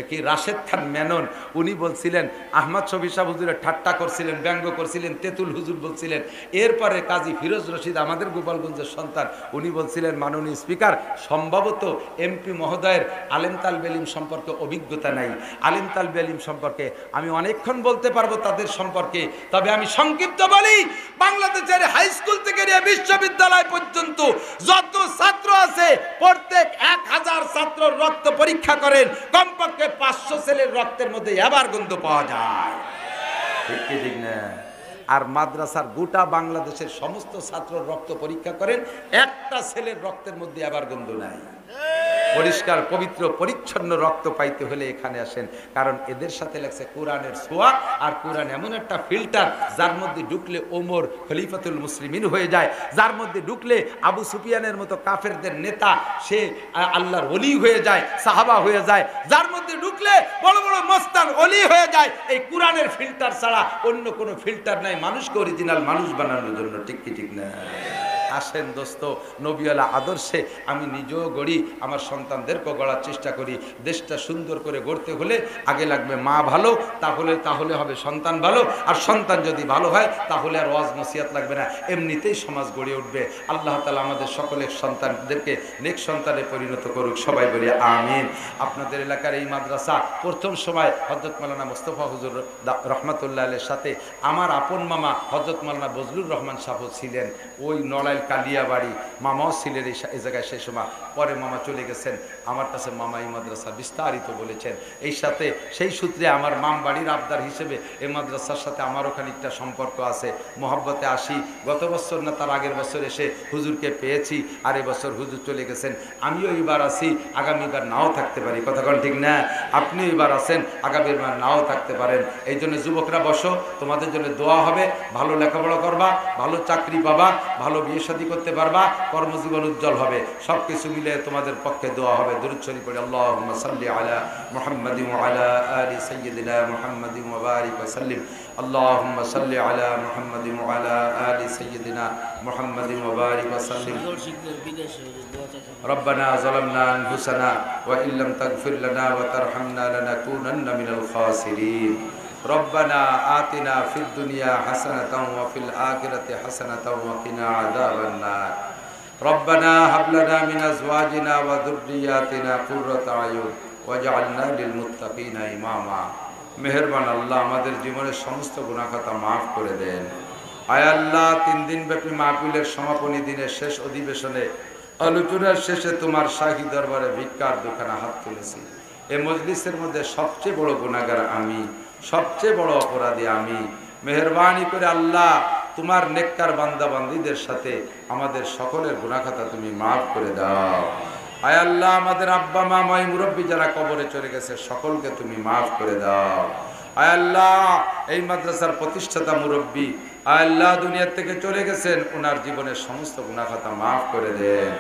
কি রাশেদ খান মেনন, উনি বলছিলেন আহমদ শফি সাহেব হুজুরের ঠাট্টা করছিলেন, ব্যঙ্গ করছিলেন, তেতুল হুজুর বলছিলেন। এরপরে কাজী ফিরোজ রশিদ আমাদের গোপালগঞ্জের সন্তান, উনি বলছিলেন মাননীয় স্পিকার, সম্ভবত এমপি মহোদয়ের আলেম তালবে ইলম সম্পর্কে অভিজ্ঞতা নাই। আলেম তালবে ইলম সম্পর্কে আমি অনেকক্ষণ বলতে পারবো তাদের সম্পর্কে, তবে আমি সংক্ষিপ্ত বলি, বাংলাদেশের হাই স্কুল থেকে নিয়ে বিশ্ববিদ্যালয় পর্যন্ত যত ছাত্র আছে প্রত্যেক 1000 ছাত্রর রক্ত পরীক্ষা করেন, কমপক্ষে 500 ছেলের রক্তের মধ্যে এবার গন্ধ পাওয়া যায়। ঠিক কি ঠিক না? আর মাদ্রাসার গোটা বাংলাদেশের সমস্ত ছাত্রর রক্ত পরীক্ষা করেন, একটা ছেলের রক্তের মধ্যে এবার গন্ধ নাই। পরিষ্কার পবিত্র পরিচ্ছন্ন রক্ত পাইতে হলে এখানে আসেন, কারণ এদের সাথে লাগছে কোরআনের ছোঁয়া। আর কোরআন এমন একটা ফিল্টার, যার মধ্যে ঢুকলে ওমর খলিফাতুল মুসলিমিন হয়ে যায়, যার মধ্যে ঢুকলে আবু সুফিয়ানের মতো কাফেরদের নেতা সে আল্লাহর ওলি হয়ে যায়, সাহাবা হয়ে যায়, যার মধ্যে ঢুকলে বড় বড় মস্তান ওলি হয়ে যায়। এই কোরআনের ফিল্টার ছাড়া অন্য কোনো ফিল্টার নাই মানুষকে অরিজিনাল মানুষ বানানোর জন্য। ঠিক কি ঠিক না? আসেন দোস্ত, নবীওয়ালা আদর্শে আমি নিজেও গড়ি, আমার সন্তানদেরকেও গড়ার চেষ্টা করি। দেশটা সুন্দর করে গড়তে হলে আগে লাগবে মা ভালো, তাহলে হবে সন্তান ভালো, আর সন্তান যদি ভালো হয় তাহলে আর ওয়াজ নসিহত লাগবে না, এমনিতেই সমাজ গড়ে উঠবে। আল্লাহ তাআলা আমাদের সকলের সন্তানদেরকে নেক সন্তানে পরিণত করুক, সবাই বলি আমিন। আপনাদের এলাকার এই মাদ্রাসা প্রথম সময় হযরত মাওলানা মোস্তফা হুজুর রহমাতুল্লাহ আলাইহির সাথে আমার আপন মামা হযরত মাওলানা বজলুর রহমান সাহেব ছিলেন, ওই নড়াইল কালিয়াবাড়ি মামাও ছিলেন এই জায়গায় সেই সময়। পরে মামা চলে গেছেন, আমার কাছে মামা এই মাদ্রাসা বিস্তারিত বলেছেন। এই সাথে সেই সূত্রে আমার মাম বাড়ির আবদার হিসেবে এই মাদ্রাসার সাথে আমারও খানিকটা সম্পর্ক আছে, মহব্বতে আসি। গত বছর না তার আগের বছর এসে হুজুরকে পেয়েছি, আর এবছর হুজুর চলে গেছেন। আমিও এবার আসি, আগামীবার নাও থাকতে পারি। কথা কোন ঠিক না? আপনি এবার আসেন, আগামীবার নাও থাকতে পারেন। এই জন্য যুবকরা বসো, তোমাদের জন্য দোয়া হবে, ভালো লেখাপড়া করবা, ভালো চাকরি পাবা, ভালো বিয়ে শাদী করতে পারবা, কর্মজীবন উজ্জ্বল হবে, সবকিছু মিলে তোমাদের পক্ষে দোয়া হবে। দুরূদ শরীফ পড়ি, আল্লাহুম্মা সাল্লি আলা মুহাম্মাদিন ওয়া আলা আলি সাইয়্যিদিনা মুহাম্মাদিন ওয়া বারিক ওয়া সাল্লিম। আল্লাহুম্মা সাল্লি আলা মুহাম্মাদিন ওয়া আলা আলি সাইয়্যিদিনা মুহাম্মাদিন ওয়া বারিক ওয়া সাল্লিম। রব্বানা যালামনা আনফুসানা ওয়া ইল্লাম তাগফির লানা ওয়া তারহামনা লানাকুনান্না মিনাল খাসিরিন। ربنا آتنا في الدنيا حسنة وفي الآخرة حسنة وقنا عذاب النار ربنا هب لنا من أزواجنا وذرياتنا قرة أعين واجعلنا للمتقين إماما। মেহেরবান আল্লাহ, আমাদের জীবনের সমস্ত গুনাহ খাতা মাফ করে দেন। আয় আল্লাহ, 3 দিন ব্যাপী মাহফিলের সমাপনী দিনের শেষ অধিবেশনে আলোচনার শেষে তোমার শাহী দরবারে ভিক্ষার দুখানা হাত তুলেছি। এই মজলিসের মধ্যে সবচেয়ে বড় গুনাহগার আমি, সবচেয়ে বড় অপরাধী আমি। মেহেরবানি করে আল্লাহ তোমার নেককার বান্দা বান্দীদের সাথে আমাদের সকলের গুনাহ খাতা তুমি মাফ করে দাও। আয় আল্লাহ, আমাদের আব্বা মা মাই মুরব্বী যারা কবরে চলে গেছে সকলকে তুমি মাফ করে দাও। আয় আল্লাহ, এই মাদ্রাসার প্রতিষ্ঠাতা মুরব্বী আয় আল্লাহ দুনিয়া থেকে চলে গেছেন, ওনার জীবনের সমস্ত গুনাহ খাতা মাফ করে দেন।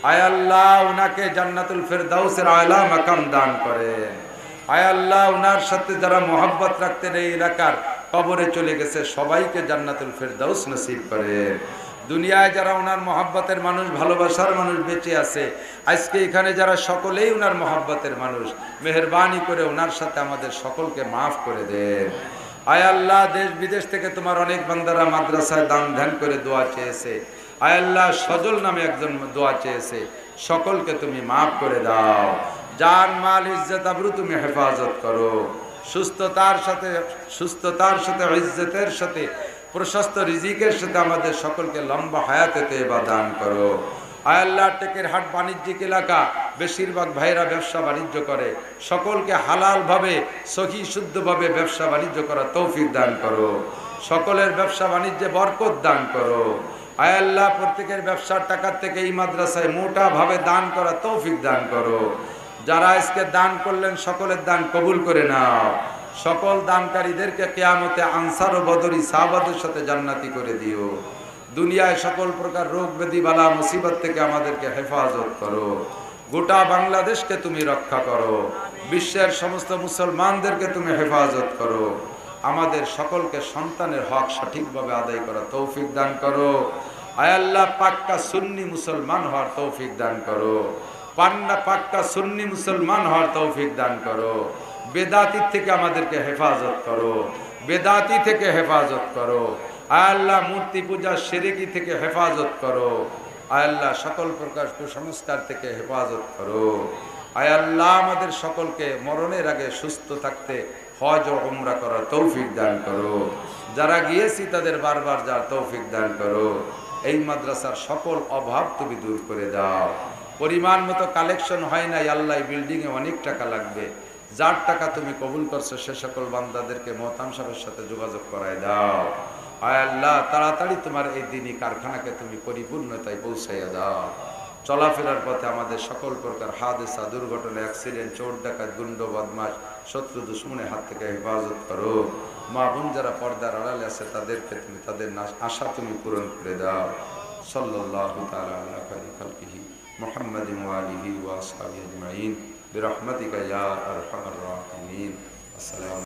আয় আল্লাহ, ওনাকে জান্নাতুল ফেরদাউসের আলা মাকাম দান করেন। আয় আল্লাহ, ওনার সাথে যারা মোহাব্বত রাখতেন এই এলাকার কবরে চলে গেছে সবাইকে জান্নাতুল ফেরদাউস নসিব করেন। দুনিয়ায় যারা ওনার মোহাব্বতের মানুষ, ভালোবাসার মানুষ বেঁচে আছে, আজকে এখানে যারা সকলেই ওনার মোহাব্বতের মানুষ, মেহেরবানি করে ওনার সাথে আমাদের সকলকে মাফ করে দেন। আয় আল্লাহ, দেশ বিদেশ থেকে তোমার অনেক বান্দারা মাদ্রাসায় দান ধ্যান করে দোয়া চেয়েছে। আয় আল্লাহ, সজল নামে একজন দোয়া চেয়েছে, সকলকে তুমি মাফ করে দাও। জান মাল ইজ্জত আবরু তুমি হেফাজত করো। সুস্থতার সাথে ইজ্জতের সাথে প্রশস্ত রিজিকের সাথে আমাদের সকলকে লম্বা হায়াতে দান করো। আয় আল্লাহ, টেকের হাট বাণিজ্যিক এলাকা, বেশিরভাগ ভাইরা ব্যবসা বাণিজ্য করে, সকলকে হালাল ভাবে সহি শুদ্ধভাবে ব্যবসা বাণিজ্য করার তৌফিক দান করো। সকলের ব্যবসা বাণিজ্যে বরকত দান করো। আয় আল্লাহ, প্রত্যেকের ব্যবসার টাকা থেকে এই মাদ্রাসায় মোটা ভাবে দান করা তৌফিক দান করো। যারা আজকে দান করলেন সকলের দান কবুল করে নাও। সকল দানকারীদেরকে কিয়ামতে আনসার ও বদরি সাহাবাদের সাথে জান্নাতি করে দিও। দুনিয়ায় সকল প্রকার রোগ ব্যাধি বালা মুসিবত থেকে আমাদেরকে হেফাজত করো। গোটা বাংলাদেশকে তুমি রক্ষা করো। বিশ্বের সমস্ত মুসলমানদেরকে তুমি হেফাজত করো। আমাদের সকলকে সন্তানের হক সঠিকভাবে আদায় করার তৌফিক দান করো। আয় আল্লাহ, পাক্কা সুন্নি মুসলমান হওয়ার তৌফিক দান করো। পাক্কা সুন্নি মুসলমান হওয়ার তৌফিক দান করো। বেদাতি থেকে আমাদেরকে হেফাজত করো। বেদাতি থেকে হেফাজত করো। আয় আল্লাহ, মূর্তি পূজা শিরকি থেকে হেফাজত করো। আয় আল্লাহ, সকল প্রকার কুসংস্কার থেকে হেফাজত করো। আয় আল্লাহ, আমাদের সকলকে মরণের আগে সুস্থ থাকতে হজ ও উমরা করার তৌফিক দান করো। যারা গিয়েছি তাদের বারবার যাওয়ার তৌফিক দান করো। এই মাদ্রাসার সকল অভাব তুমি দূর করে দাও। পরিমাণ মতো কালেকশন হয় নাই আল্লাহ, বিল্ডিংয়ে অনেক টাকা লাগবে। যার টাকা তুমি কবুল করছো সে সকল বান্দাদেরকে মোহতাম সাহেবের সাথে যোগাযোগ করায় দাও। আয় আল্লাহ, তাড়াতাড়ি তোমার এই দিনই কারখানাকে তুমি পরিপূর্ণতায় পৌঁছাইয়া দাও। চলাফেরার পথে আমাদের সকল প্রকার হাদেসা, দুর্ঘটনা, অ্যাক্সিডেন্ট, চোর ডাকাত, গুন্ড, বদমাশ, শত্রু দুশ্মনের হাত থেকে হেফাজত করো। মা বোন যারা পর্দার আড়ালে আছে তাদেরকে তুমি তাদের আশা তুমি পূরণ করে দাও। সাল্লাল্লাহু তাআলা আলা খালিকিহি মুহাম্মাদিন ওয়া আলিহি ওয়া আসহাবিহি আজমাইন বিরহমাতিকা ইয়া আরহামার রাহিমিন। আসসালামু